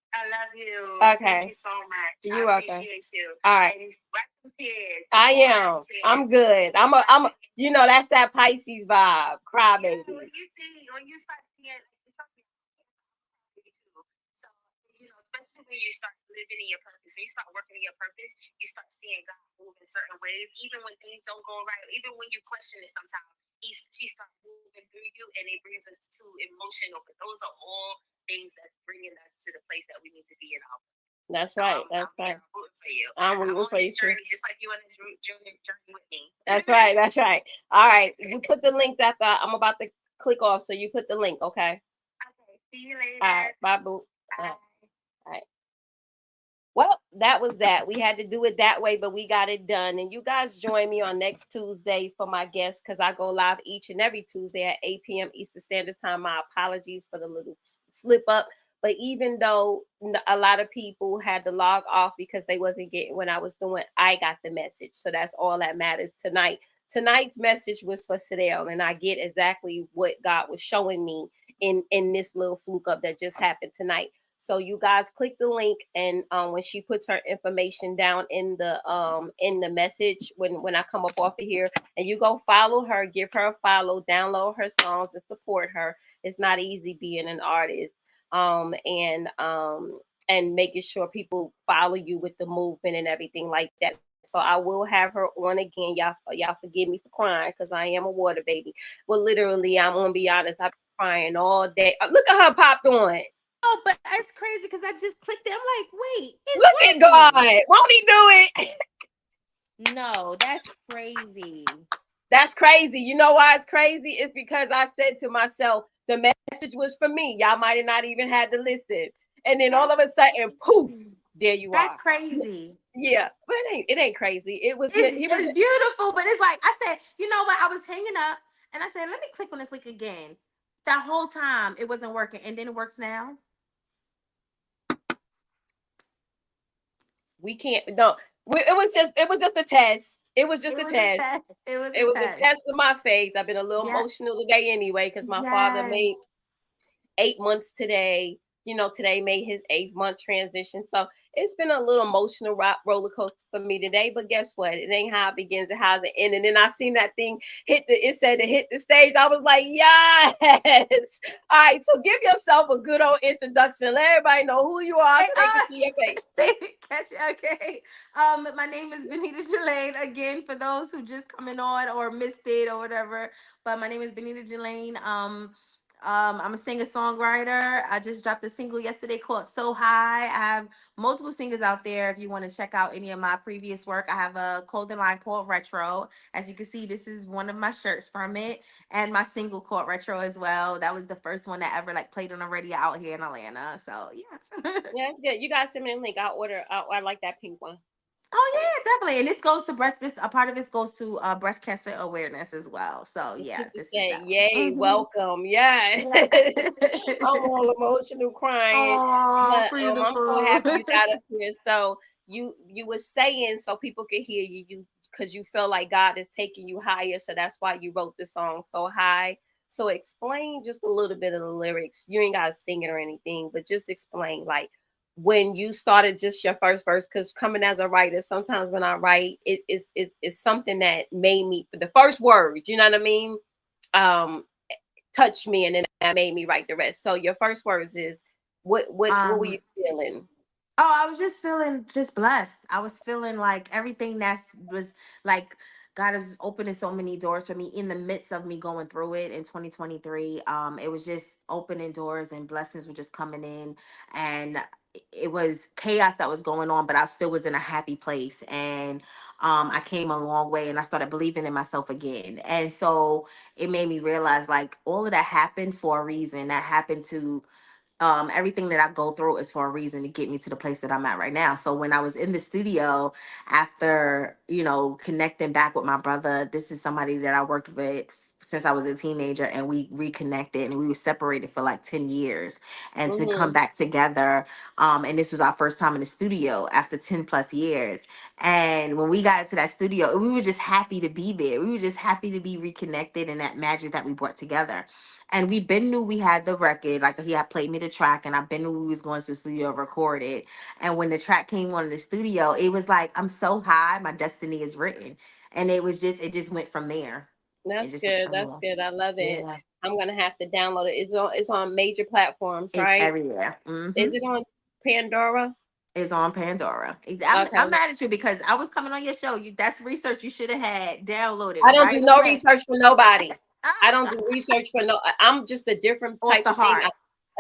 I love you. Okay. Thank you so much. You're I welcome. appreciate you. All right. And welcome tears. I am. I'm good. I'm a, that's that Pisces vibe. Cry baby. Yeah, when you start seeing, so, especially when you start living in your purpose, when you start working in your purpose, you start seeing God move in certain ways, even when things don't go right, even when you question it sometimes. She starts moving through you, and it brings us to emotional. But those are all things that's bringing us to the place that we need to be in our. That's right. That's right. I'm rooting for you. I'm rooting for you too. Just like you on this journey with me. That's right. That's right. All right. We put the links after. I'm about to click off, so you put the link. Okay. Okay. See you later. All right. Bye, boo. Bye. All right. Well, that was that. We had to do it that way, but we got it done. And you guys join me on next Tuesday for my guests, because I go live each and every Tuesday at 8 p.m. Eastern Standard Time. My apologies for the little slip up. But even though a lot of people had to log off because they wasn't getting what I was doing, I got the message. So that's all that matters tonight. Tonight's message was for Sadell, and I get exactly what God was showing me in this little fluke up that just happened tonight. So you guys click the link, and when she puts her information down in the message when I come up off of here, and you go follow her, give her a follow, download her songs, and support her. It's not easy being an artist, and making sure people follow you with the movement and everything like that. So I will have her on again. Y'all forgive me for crying, because I am a water baby. Well, literally, I'm gonna be honest. I've been crying all day. Look at her popped on. Oh, but it's crazy because I just clicked it. I'm like, wait, look working. At God. Won't he do it? No, that's crazy. That's crazy. You know why it's crazy? It's because I said to myself, the message was for me. Y'all might have not even had to listen. And then all of a sudden, poof, there you are. That's crazy. Yeah, but it ain't crazy. It was it's beautiful, but it's like I said, you know what? I was hanging up and I said, let me click on this link again. That whole time it wasn't working, and then it works now. We can't. No, it was just a test. It was just a test. It was a test of my faith. I've been a little emotional today anyway, because my father made 8 months today. Today made his 8th month transition. So it's been a little emotional roller coaster for me today. But guess what? It ain't how it begins and how it ends. And then I seen that thing it said to hit the stage. I was like, yes. All right. So give yourself a good old introduction. Let everybody know who you are so they can see your face. Catch you. Okay. My name is Bonita Jalane. Again, for those who just coming on or missed it or whatever. But my name is Bonita Jalane. I'm a singer-songwriter. I just dropped a single yesterday called So High. I have multiple singers out there. If you want to check out any of my previous work, I have a clothing line called Retro. As you can see, this is one of my shirts from it, and my single called Retro as well. That was the first one that ever played on the radio out here in Atlanta. So yeah. Yeah, that's good. You guys send me a link. I'll order. I like that pink one. Oh yeah, definitely. And this goes to breast. This a part of this goes to breast cancer awareness as well. So And yeah, she could this is say, that "Yay, one. welcome." Yeah. Yeah. I'm all emotional crying. Oh, But I'm so beautiful. happy you got up here. So you were saying so people could hear you because you feel like God is taking you higher. So that's why you wrote the song so high. So explain just a little bit of the lyrics. You ain't gotta sing it or anything, but just explain like when you started just your first verse, because coming as a writer, sometimes when I write, it's something that made me the first word, you know what I mean? Um, touched me and then that made me write the rest. So your first words is what were you um feeling? Oh, I was just feeling just blessed. I was feeling like everything that was like God was opening so many doors for me in the midst of me going through it in 2023. It was just opening doors and blessings were just coming in, and it was chaos that was going on, but I still was in a happy place. And I came a long way and I started believing in myself again. And so it made me realize like all of that happened for a reason. That happened to everything that I go through is for a reason to get me to the place that I'm at right now. So when I was in the studio, after connecting back with my brother, this is somebody that I worked with since I was a teenager, and we reconnected, and we were separated for like 10 years, and to come Mm-hmm. back together, and this was our first time in the studio after 10 plus years. And when we got into that studio, we were just happy to be there. We were just happy to be reconnected, and that magic that we brought together. And we been knew we had the record. Like he had played me the track, and I been knew we was going to the studio to record it. And when the track came on in the studio, it was like I'm so high, my destiny is written. And it just went from there. It That's just went good. from That's there. good. I love it. Yeah, I'm gonna have to download it. It's on major platforms, it's right? everywhere. Is it on Pandora? It's on Pandora. I'm Okay. mad at you because I was coming on your show. That's research you should have had downloaded I don't do right no away. research for nobody. I don't do research for no. I'm just a different Off type the of thing. heart.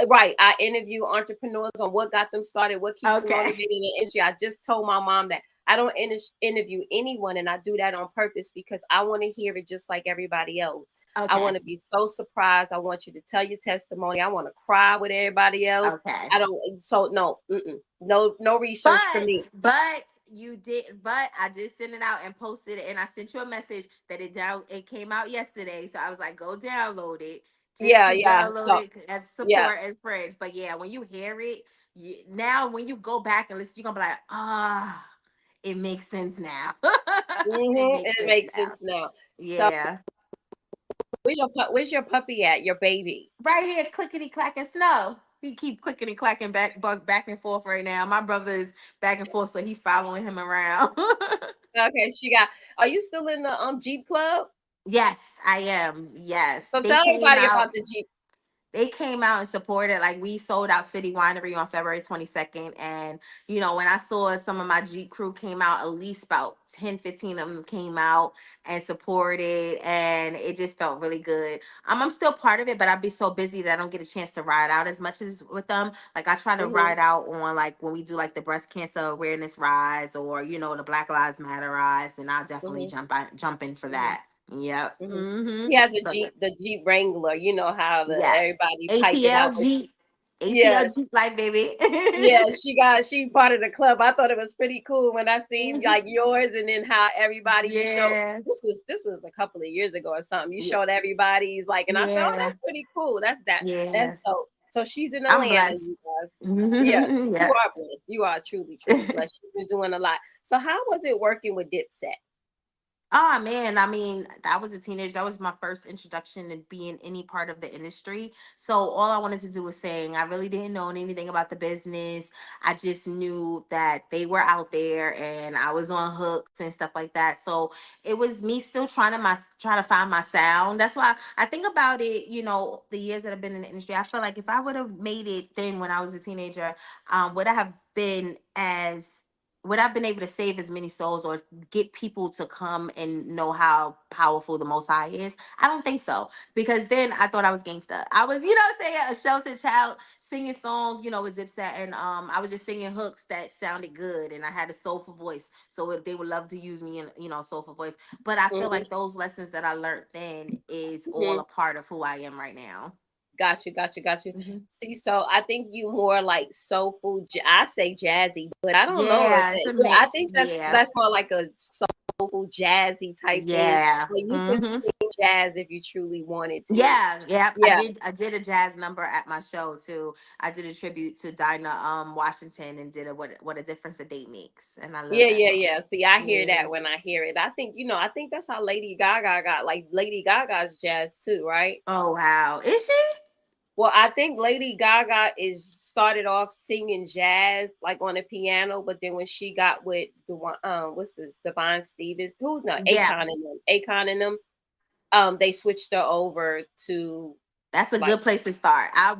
Right. I interview entrepreneurs on what got them started, what keeps them Okay. motivated in the industry. I just told my mom that I don't interview anyone, and I do that on purpose because I want to hear it just like everybody else. I Okay. want to be so surprised. I want you to tell your testimony. I want to cry with everybody else. Okay. I don't. So no, no research for me. But you did. But I just sent it out and posted it, and I sent you a message that it came out yesterday. So I was like, go download it, just Yeah, to yeah. download So it as yeah. support and friends. But yeah, when you hear it, now when you go back and listen, you're gonna be like, ah, it makes sense now. It makes It sense makes now. sense now. So Yeah. where's your puppy at? Your baby? Right here, clickety clacking snow. He keep clicking and clacking back and forth right now. My brother is back and forth, so he following him around. Okay, she got. Are you still in the Jeep club? Yes, I am. Yes, So tell everybody about the Jeep. they came out and supported. Like we sold out City Winery on February 22nd. And, when I saw some of my Jeep crew came out, at least about 10, 15 of them came out and supported. And it just felt really good. I'm still part of it, but I'd be so busy that I don't get a chance to ride out as much as with them. Like I try to Hmm. ride out on like when we do like the breast cancer awareness rides or, the Black Lives Matter rides. And I'll definitely Hmm. jump in for Hmm. that. Yep. Hmm. Mm-hmm. He has a So yeah. Jeep, the Jeep Wrangler. You know how Yes. everybody pipe it out. ATL Jeep. Yeah, ATL Jeep life, baby. yeah, she part of the club. I thought it was pretty cool when I seen Mhm. like yours and then how everybody you showed. Yeah. This was a couple of years ago or something. You Yeah. showed everybody's like, and I said, oh, Yeah. that's pretty cool. That's Yeah. so. So she's in I'm Atlanta, blessed. you guys. Yeah, you Yeah. are blessed. You are truly, truly blessed. She's been doing a lot. So how was it working with Dipset? Oh man, I mean, I was a teenager. That was my first introduction to being any part of the industry. So all I wanted to do was sing. I really didn't know anything about the business. I just knew that they were out there and I was on hooks and stuff like that. So it was me still trying to find my sound. That's why I think about it, the years that I've been in the industry. I feel like if I would have made it then when I was a teenager, would I have been as would I've been able to save as many souls or get people to come and know how powerful the Most High is? I don't think so. Because then I thought I was gangsta. I was, what I'm saying, a sheltered child singing songs, with Zipset. And I was just singing hooks that sounded good. And I had a soulful voice. So they would love to use me in, soulful voice. But I feel Hmm. like those lessons that I learned then is all Hmm. a part of who I am right now. Got you, got you, got you. Hmm. See, so I think you more like soulful. I say jazzy, but I don't know if Yeah, it's a yeah, I mix. think Yeah. that's more like a soulful, jazzy type thing. Yeah. Like you can Hmm. sing jazz if you truly wanted to. Yeah, yep. Yeah, I did a jazz number at my show too. I did a tribute to Dinah Washington and did a what a difference a date makes. And I love yeah, that yeah, song. yeah. See, I hear Yeah. that when I hear it. I think I think that's how Lady Gaga got. Like Lady Gaga's jazz too, right? Oh wow. Is she? Well, I think Lady Gaga is started off singing jazz like on the piano, but then when she got with the one, what's this, Divine Stevens, who's not Yeah. Akon and them, they switched her over to That's a like, good place to start. I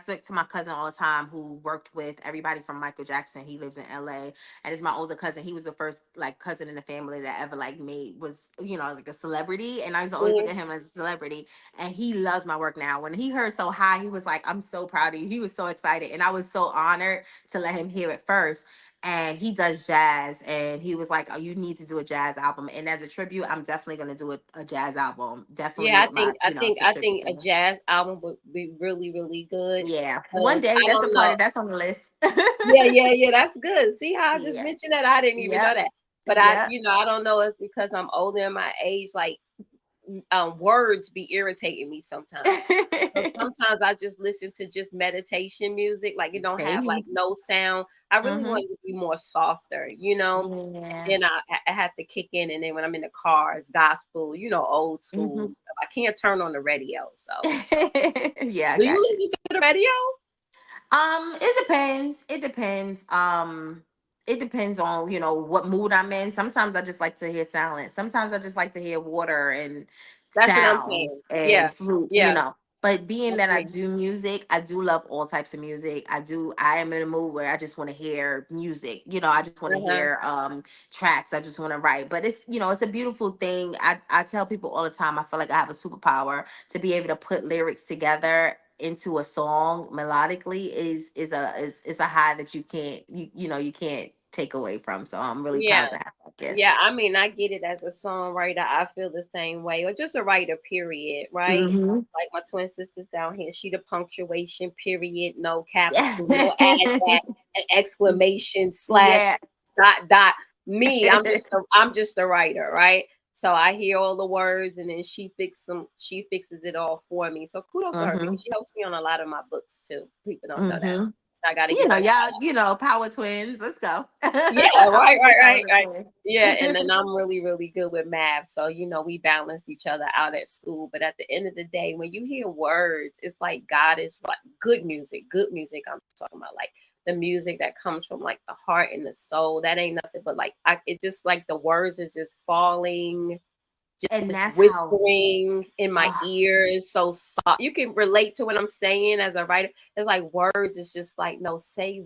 spoke to my cousin all the time who worked with everybody from Michael Jackson. He lives in LA, and it's my older cousin. He was the first like cousin in the family that ever like made was like a celebrity, and I used to always look mm, at him as a celebrity. And he loves my work now. When he heard So High, he was like, "I'm so proud of you." He was so excited, and I was so honored to let him hear it first. And he does jazz, and he was like, "Oh, you need to do a jazz album." And as a tribute, I'm definitely gonna do a jazz album, definitely yeah, with my to I tribute think to a him. jazz album would be really really good. Yeah, one 'Cause day. I That's a don't part know. of that's on the list. Yeah, yeah, yeah. That's good. See how I just Yeah. mentioned that? I didn't even know Yep. that. But Yep. I don't know if because I'm older in my age, like words be irritating me sometimes. So sometimes I just listen to just meditation music, like it don't Same have here. like no sound. I really want Mhm. it to be more softer, you know. Yeah. And then I have to kick in, and then when I'm in the car, it's gospel, old school Mhm. stuff. I can't turn on the radio. So, Yeah, I do you got you. listen to the radio? It depends. It depends. It depends on, what mood I'm in. Sometimes I just like to hear silence. Sometimes I just like to hear water and That's what I'm saying. sounds Yeah, and yeah, fruits. But being that's that I me. do music, I do love all types of music. I am in a mood where I just want to hear music. I just want to Uh-huh. hear tracks. I just want to write. But it's a beautiful thing. I tell people all the time, I feel like I have a superpower to be able to put lyrics together into a song melodically is a high that you can't take away from. So I'm really Yeah. proud to have that Yeah, gift. I mean, I get it as a songwriter. I feel the same way, or just a writer, period, right? Mm-hmm. Like my twin sisters down here, she the punctuation, period, no capital, no add Yeah. that, exclamation Yeah. slash dot dot. Me, I'm just a writer, right? So I hear all the words, and then she fixes it all for me. So kudos to her Mm-hmm. because she helps me on a lot of my books too. People don't know that. Mm-hmm. I got to give her that. Y'all, power twins. Let's go. Yeah, I'm right, a right, switch out right, with right. a Yeah, and then twin. I'm really, really good with math. So, we balance each other out at school. But at the end of the day, when you hear words, it's like God is like good music. Good music I'm talking about. Like the music that comes from like the heart and the soul. That ain't nothing but like it just like the words is just falling, And just that's how whispering in my uh, ears. So soft. You can relate to what I'm saying as a writer. It's like words is just like, no, say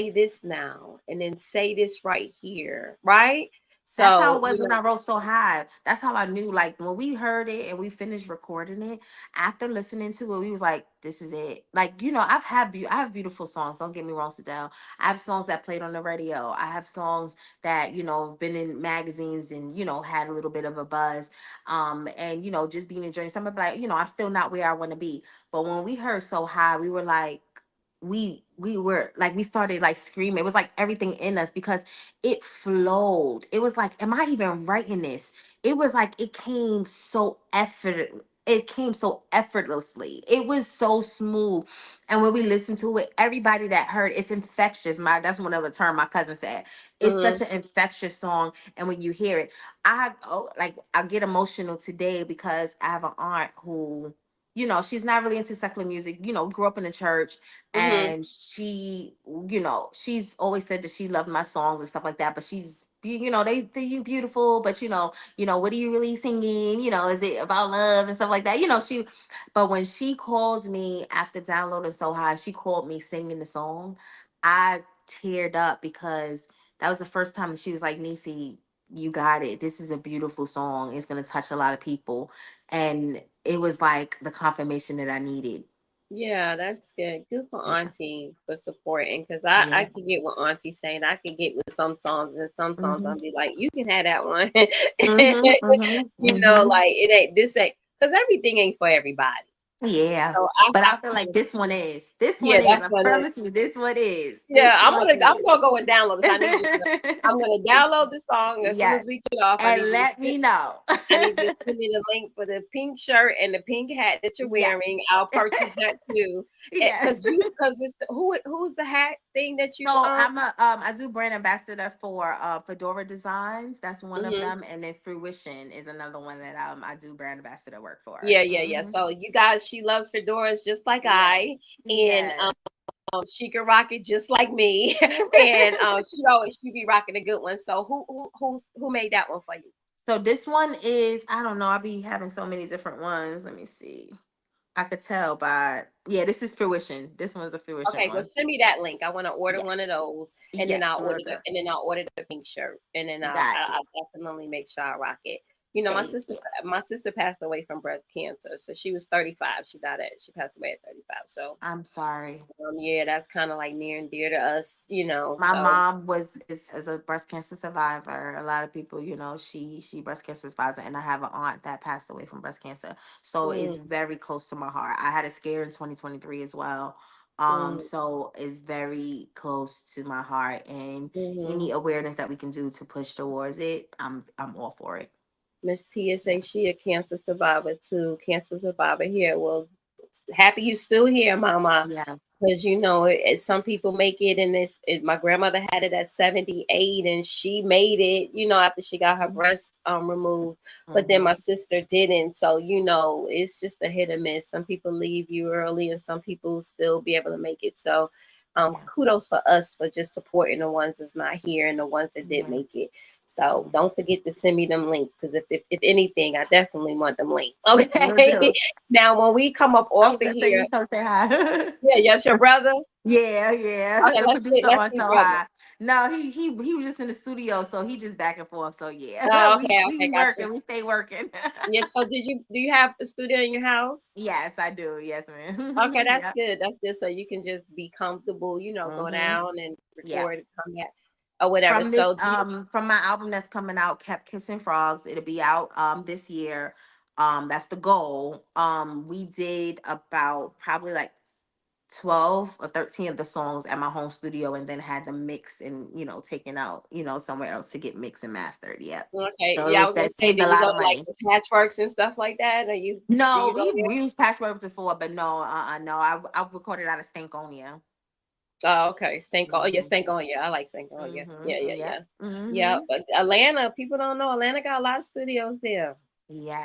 this now and then say this right here, right? that's how So it was when I wrote So High. That's how I knew. Like when we heard it and we finished recording it, after listening to it, we was like, "This is it." Like I have beautiful songs. Don't get me wrong, Sidel. I have songs that played on the radio. I have songs that have been in magazines and had a little bit of a buzz. And just being a journey. Somebody be like, I'm still not where I want to be. But when we heard So High, we were like, we were like we started like screaming. It was like everything in us because it flowed. It was like, am I even writing this? It was like it came so effortlessly. It was so smooth. And when we listened to it, everybody that heard it's infectious. That's one of the term my cousin said. It's mm-hmm, such an infectious song. And when you hear it, I get emotional today because I have an aunt who she's not really into secular music, grew up in the church, mm-hmm, and she's always said that she loved my songs and stuff like that, but they're beautiful, but what are you really singing, is it about love and stuff like that, but when she called me after downloading So High, she called me singing the song. I teared up because that was the first time that she was like, Nisi, you got it, this is a beautiful song, it's going to touch a lot of people. And it was like the confirmation that I needed. yeah, that's good. Good for Yeah. Auntie for supporting because I Yeah. can get what Auntie's saying. I can get with some songs and some songs Mhm. I'll be like, you can have that one. Mhm. Mhm. Mhm. Like it ain't this ain't. because everything ain't for everybody. Yeah, So but I I feel like this one is. This yeah, one is. that's I what it. promise you, this one is. This Yeah, one I'm is. gonna go and download this. I need you to. I'm gonna download the song as soon as Yes, we get off. I and need you to let me know. I need you to send me the link for the pink shirt and the pink hat that you're Yes, wearing. I'll purchase that too. yes. Because it's who's the hat thing that you So I do brand ambassador for Fedora Designs. That's one of mhm. them, and then Fruition is another one that I do brand ambassador work for. Yeah. So you guys, she loves fedoras just like Yes, I, and yes. she can rock it just like me, and she be rocking a good one. So who made that one for you? So this one is, I don't know. I'll be having so many different ones. Let me see. I could tell by, yeah, this is Fruition. This one's a Fruition Okay, well one. send me that link. I want to order one Yes, of those, and then yes, will do. I'll order the pink shirt, and then Got you. I'll definitely make sure I rock it. You know, Thank you. my sister passed away from breast cancer, so she was 35. She passed away at 35. So I'm sorry. yeah, that's kind of like near and dear to us, you know. My So mom was is as a breast cancer survivor. A lot of people, she breast cancer survivor, and I have an aunt that passed away from breast cancer. So it's mm, very close to my heart. I had a scare in 2023 as well. mm, So it's very close to my heart, and mm-hmm. any awareness that we can do to push towards it, I'm all for it. Miss Tia Yeah. say she a cancer survivor too. Cancer survivor here. Well, happy you still here, Mama. Yes. Because some people make it, and my grandmother had it at 78, and she made it. After she got her breast removed, but then Mm-hmm. my sister didn't. So it's just a hit or miss. Some people leave you early, and some people still be able to make it. So, Yeah. kudos for us for just supporting the ones that's not here and the ones that did Yeah. make it. So Yeah. don't forget to send me them links because if anything, I definitely want them links. Will Okay. do. Now when we come up I off was of gonna say here, you come say hi. yeah, yes, your brother. Yeah, yeah. Okay, The producer let's on see, so brother. high. No, he was just in the studio, so he just back and forth. So yeah, Oh, we okay, we okay, be gotcha. working, we stay working. Yeah. So do you have a studio in your house? Yes, I do. Yes, Okay, man. that's Yep. good. That's good. So you can just be comfortable, go Hmm. down and Yeah. record and come back or whatever. From this So do you, from my album that's coming out, Kept Kissing Frogs. It'll be out this year. That's the goal. We did about probably like 12 or 13 of the songs at my home studio, and then had them mixed and taken out somewhere else to get mixed and mastered. Yep. okay? So it Yeah, I was was gonna that say, saved do a you lot go of to like money. the patchworks and stuff like that? Or do No, you go we've there? used patchwork before, but no, no, I've recorded out of Stankonia. Oh, okay. Oh, yeah, Hmm. Stankonia. I like Stankonia. Yeah. Yep. Yeah, Hmm. but Atlanta, people don't know Atlanta got a lot of studios there.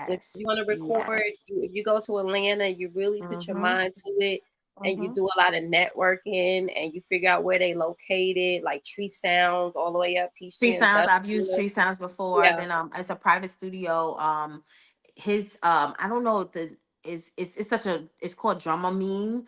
If you Yes, want to record, yes. if you go to Atlanta, you really put your Hmm. mind to it, and you Hmm. do a lot of networking, and you figure out where they located, like Tree Sounds all the way up Tree Peachtree Sounds, I've used Industrial. Tree Sounds before. Yeah. Then it's a private studio. His I don't know if the is it's such a it's called Drama Meme.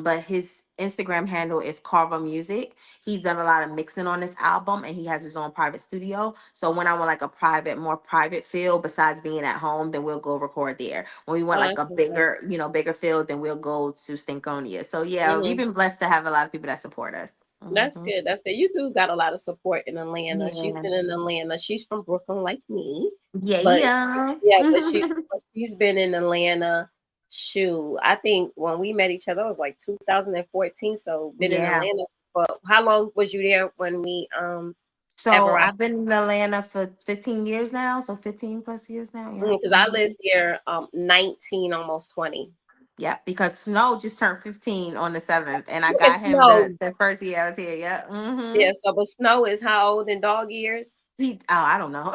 But his Instagram handle is Carver Music. He's done a lot of mixing on this album, and he has his own private studio. So when I want like a more private feel besides being at home, then we'll go record there. When we want Oh, like that's a what's up. bigger feel, then we'll go to Stinkonia. So yeah, we've Hmm. been blessed to have a lot of people that support us. That's Hmm. good. That's good. You do got a lot of support in Atlanta. She's Yeah. been in Atlanta. She's from Brooklyn, like me, Yeah, but yeah. yeah, but she's been in Atlanta. Shoot, I think when we met each other it was like 2014. So been in Yeah. Atlanta for how long was you there when we ever So I I've been in Atlanta for 15 years now. So 15 plus years now. Yeah. because I lived there 19 almost 20. Yeah. Because Snow just turned 15 on the 7th. And I It got him the, snowed. the first year I was here. Yeah. Yeah, so but Snow is how old in dog years? I don't know.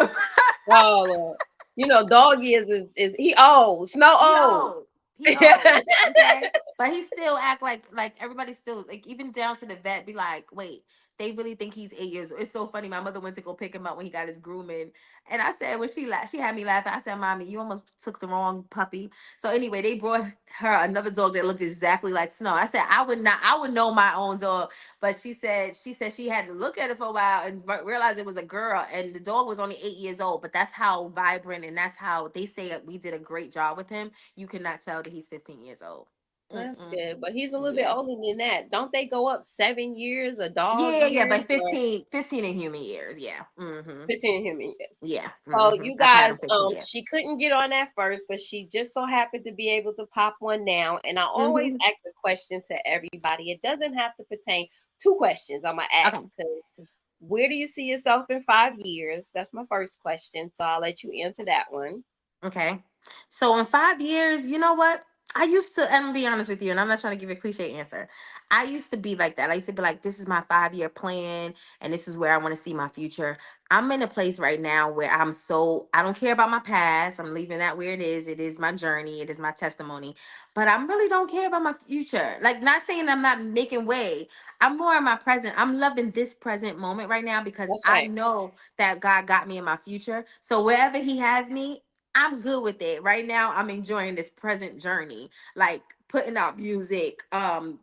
Oh, Lord. Dog years is he old. Snow He old. old. He old. Okay. But he still act like everybody still like even down to the vet be like, wait, they really think he's 8 years old. It's so funny. My mother went to go pick him up when he got his grooming. And I said when she had me laughing. I said, Mommy, you almost took the wrong puppy. So anyway, they brought her another dog that looked exactly like Snow. I said, I would know my own dog. But she said she had to look at it for a while and realize it was a girl, and the dog was only 8 years old. But that's how vibrant, and that's how they say that we did a great job with him. You cannot tell that he's 15 years old. That's Mm-mm. good. But he's a little bit Yeah. older than that. Don't they go up 7 years, a dog Yeah, yeah, years, but or 15 in human years. Yeah. Mm-hmm. 15 human years? Yeah. So Mm-hmm. you I've had guys, them 15 years. she couldn't get on that first, but she just so happened to be able to pop one now. And I always Mm-hmm. ask a question to everybody. It doesn't have to pertain. Two questions I'm gonna ask. Okay. 'Cause where do you see yourself in 5 years? That's my first question. So I'll let you answer that one. Okay. So in 5 years, you know what? I used to, and I'm gonna be honest with you, and I'm not trying to give a cliche answer. I used to be like that. I used to be like, this is my 5 year plan, and this is where I want to see my future. I'm in a place right now where I don't care about my past. I'm leaving that where it is. It is my journey, it is my testimony. But I really don't care about my future. Like, not saying I'm not making way. I'm more in my present. I'm loving this present moment right now because That's I right. know that God got me in my future. So wherever He has me, I'm good with it. Right now, I'm enjoying this present journey, like putting out music,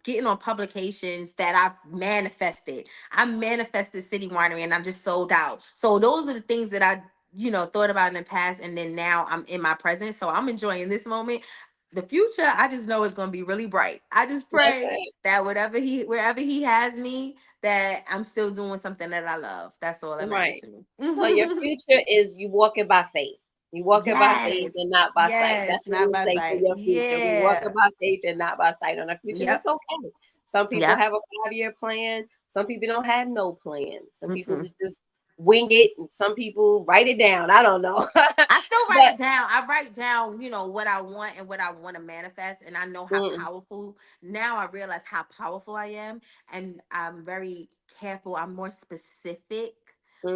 getting on publications that I've manifested. I manifested City Winery and I'm just sold out. So those are the things that I, thought about in the past, and then now I'm in my present. So I'm enjoying this moment. The future, I just know it's gonna be really bright. I just That's pray right. that wherever he has me, that I'm still doing something that I love. That's all that matters Right. to me. So your future is you walking by faith. You walking by faith Yes. and not by sight. Yes. That's what Not we by say for sight. your future. We walking Yeah. by faith and not by sight on our future. And it's Yep. okay. Some people Yep. have a 5 year plan. Some people don't have no plan. Some people Mm-mm. just wing it, and some people write it down. I don't know. I still write But it down. I write down, what I want and what I want to manifest. And I know how mm, powerful. Now I realize how powerful I am. And I'm very careful. I'm more specific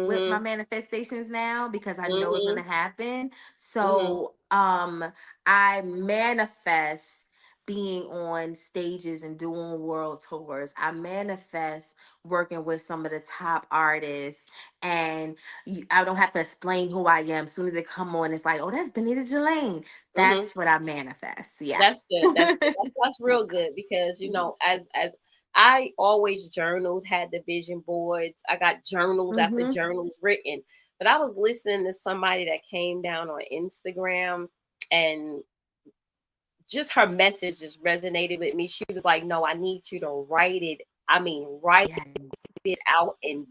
with my mhm, manifestations now because I know it's mhm, gonna happen. mhm, So I manifest being on stages and doing world tours. I manifest working with some of the top artists, and I don't have to explain who I am. As soon as they come on, it's like, oh, that's Bonita Jalane. mhm. That's what I manifest. Yeah. That's good. That's good. That's real good because as I always journaled, had the vision boards. I got journals after Mm-hmm. journals written. But I was listening to somebody that came down on Instagram, and just her message just resonated with me. She was like, "No, I need you to write it. I mean, write Yes. it out in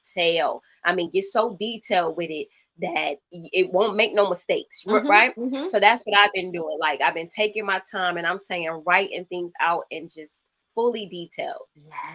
detail. I mean, get so detailed with it that it won't make no mistakes, Mm-hmm. right?" Mm-hmm. So that's what I've been doing. Like I've been taking my time and I'm saying writing things out and just fully detailed.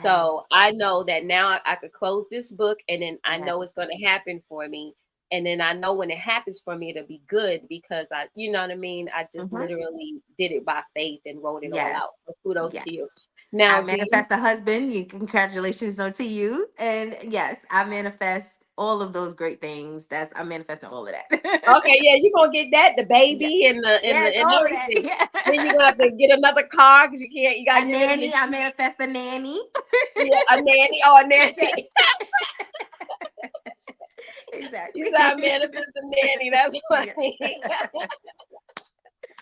So Yes. I know that now I could close this book and then I know it's Yes. going to happen for me. And then I know when it happens for me, it'll be good because you know what I mean? I just Mm-hmm. literally did it by faith and wrote it all Yes. out. So kudos to you. Yes. Now, I do you manifest a husband. Congratulations on to you. And yes, I manifest all of those great things. I manifesting all of that. Okay, yeah, you're gonna get that, the Yes. baby and the Yes, and all of that. everything. Then you're gonna Yeah. have to get another car because you can't. You A got nanny. I manifest a nanny. yeah, a nanny. Oh, a Yes. nanny. You Exactly. said I manifest a nanny. That's Yeah. funny.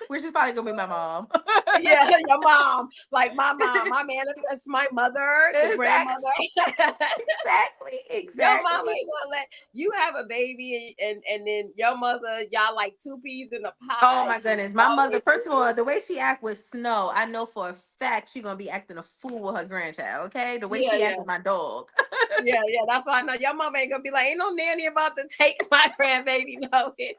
Which is probably gonna be my mom. Yeah, your mom, like my mom. I manifest my mother, the Exactly. grandmother. Exactly. Your mama Exactly. ain't gonna let you have a baby, and then your mother, y'all like two peas in a Oh pod. my She goodness. My mother, always first of all, the way she act with Snow, I know for a fact she gonna be acting a fool with her grandchild, okay? The way yeah, she act yeah. with my dog. Yeah, yeah, that's why I know your mama ain't gonna be like, ain't no nanny about to take my grandbaby nowhere.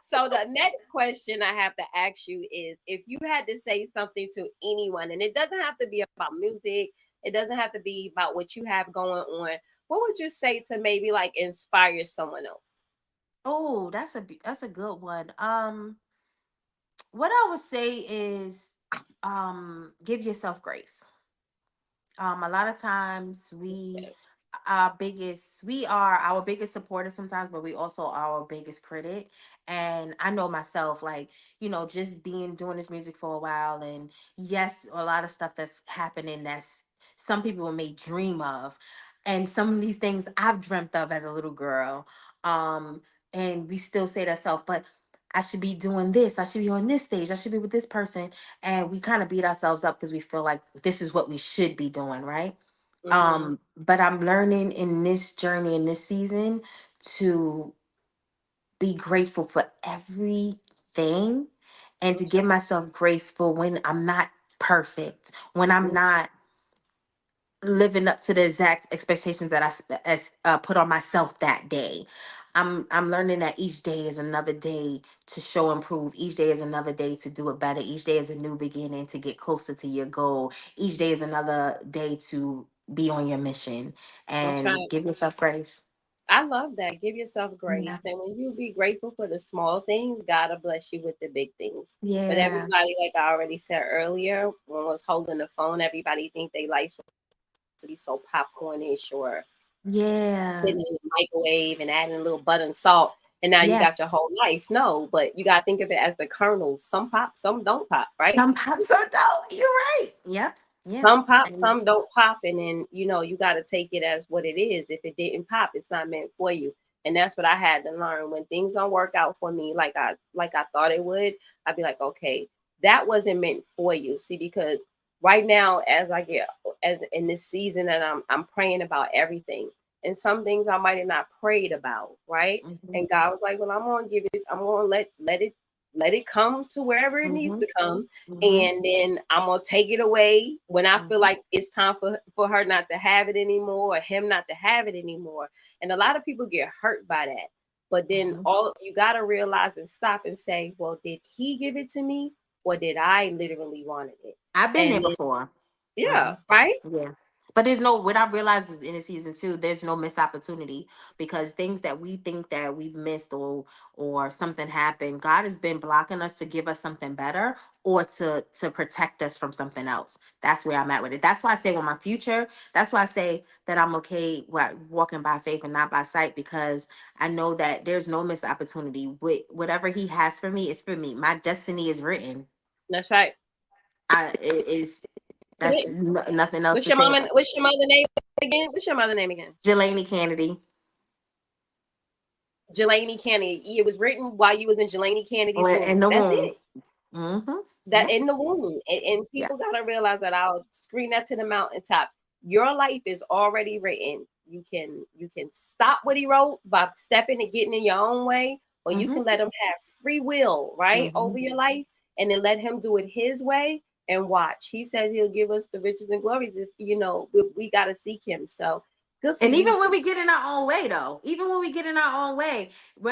So the next question I have to ask you is if you had to say something to anyone, and it doesn't have to be about music, it doesn't have to be about what you have going on, what would you say to maybe like inspire someone else? Oh, that's a good one. What I would say is give yourself grace. A lot of times we are our biggest supporter sometimes, but we also are our biggest critic. And I know myself, like, just doing this music for a while, and yes, a lot of stuff that's happening that's some people may dream of, and some of these things I've dreamt of as a little girl. um and we still say to ourselves, but I should be doing this, I should be on this stage, I should be with this person. And we kind of beat ourselves up because we feel like this is what we should be doing, right? Mm-hmm. But I'm learning in this journey, in this season, to be grateful for everything and to give myself grace for when I'm not perfect, when I'm Mhm. not living up to the exact expectations that put on myself that day. I'm learning that each day is another day to show improve. Each day is another day to do it better. Each day is a new beginning to get closer to your goal. Each day is another day to be on your mission That's and right. give yourself grace. I love that. Give yourself grace. Yeah. And when you be grateful for the small things, God will bless you with the big things. But Yeah. everybody, like I already said earlier, when I was holding the phone, everybody think they life to be so popcornish or Yeah. putting it in the microwave and adding a little butter and salt, and now you Yeah. got your whole life. No, but you got to think of it as the kernels. Some pop, some don't pop, right? Some pops are dope. You're right. Yep. Yeah. Some pop, And some don't pop, and then you got to take it as what it is. If it didn't pop, it's not meant for you, and that's what I had to learn. When things don't work out for me like I thought it would, I'd be like, okay, that wasn't meant for you. See, because right now, as in this season, and I'm praying about everything, and some things I might have not prayed about, right? mm-hmm. And God was like, well, I'm gonna let it come to wherever it needs Mm-hmm. to come, Mm-hmm. and then I'm gonna take it away when I feel Mm-hmm. like it's time for her not to have it anymore or him not to have it anymore. And a lot of people get hurt by that. But then Mm-hmm. all you gotta realize and stop and say, well, did he give it to me or did I literally wanted it? I've been And there then, before. yeah, Hmm. right? Yeah. But there's no, what I realized in the season two, there's no missed opportunity, because things that we think that we've missed, or something happened, God has been blocking us to give us something better, or to protect us from something else. That's where I'm at with it. That's why I say with my future, that's why I say that I'm okay with walking by faith and not by sight, because I know that there's no missed opportunity. With whatever he has for me is for me. My destiny is written. That's right. It is. It That's is. nothing else to say about it. What's your mother name again? What's your mother name again? Jalane Kennedy. Jalane Kennedy. It was written while you was in Jalane Or Kennedy's in womb. the That's womb. it. Mm-hmm. That Yeah. in the womb, and Yeah. people gotta realize that. I'll scream that to the mountaintops. Your life is already written. You can stop what he wrote by stepping and getting in your own way, or you Mm-hmm. can let him have free will, right, Mm-hmm. over your life, and then let him do it his way and watch. He says he'll give us the riches and glories if we gotta seek him. So good for And you. even when we get in our own way, though, even when we get in our own way, we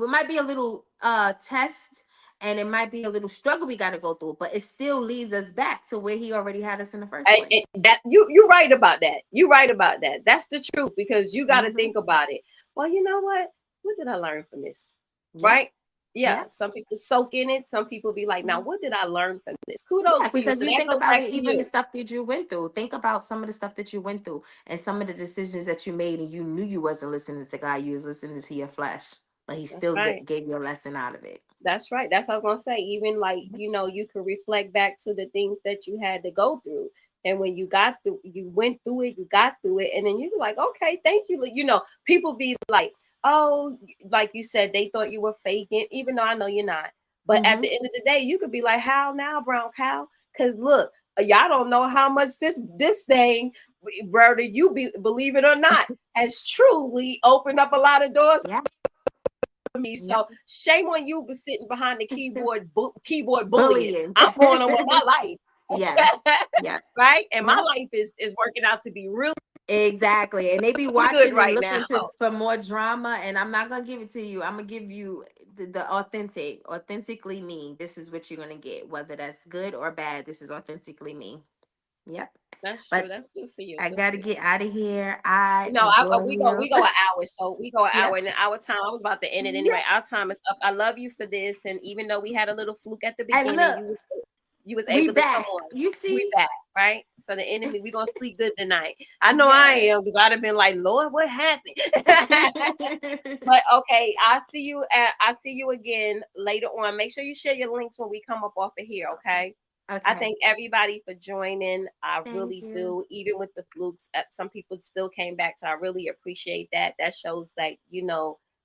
might be a little test, and it might be a little struggle we got to go through, but it still leads us back to where he already had us in the first place. That you're right about that. You're right about that. That's the truth because you got to Mm-hmm. think about it. Well, you know what? What did I learn from this? Yeah. Right? Yeah. Yeah. Some people soak in it. Some people be like, now Mm-hmm. what did I learn from this? Kudos Yeah, for you. because So you that think goes about back it, to even the you. stuff that you went through. Think about some of the stuff that you went through and some of the decisions that you made, and you knew you wasn't listening to God. You was listening to your flesh, but He That's still right. gave you a lesson out of it. That's right. That's what I was gonna say. Even like, you can reflect back to the things that you had to go through. And when you went through it, you got through it, and then you're like, okay, thank you. People be like, oh, like you said, they thought you were faking, even though I know you're not. But at Mm-hmm. the end of the day, you could be like, how now, brown cow? Because look, y'all don't know how much this thing, whether believe it or not, has truly opened up a lot of doors Yeah. me. Yep. So shame on you for sitting behind the keyboard bullying. Bullying. I'm going on with my life. Yes. Yeah. Right? And my Yeah. life is working out to be really Exactly. And they be good watching and right now. looking for more drama. And I'm not gonna give it to you. I'm gonna give you the authentically me. This is what you're gonna get. Whether that's good or bad, this is authentically me. Yep. That's true. But That's good for you. I Good for gotta you. get out of here. I adore We you. go an hour, so we go an Yeah. hour, and then our time. I was about to end it anyway. Our Yes. time is up. I love you for this, and even though we had a little fluke at the And beginning, look, you was we able to come back. on. You We see? back, right? So the enemy, we gonna sleep good tonight. I know I Yes. am because I'd have been like, Lord, what happened? But okay, I see you again later on. Make sure you share your links when we come up off of here, okay? I Okay. thank everybody for joining. I Thank really you. do. Even with the flukes, some people still came back, so I really appreciate that. That shows that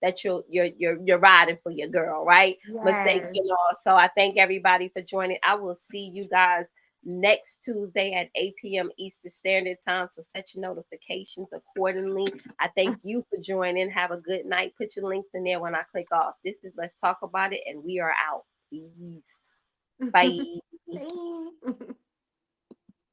that you're riding for your girl, right? Mistakes and Yes. all. So I thank everybody for joining. I will see you guys next Tuesday at 8 p.m. Eastern Standard Time. So set your notifications accordingly. I thank you for joining. Have a good night. Put your links in there when I click off. This is Let's Talk About It, and we are out. Peace. Bye. Bye.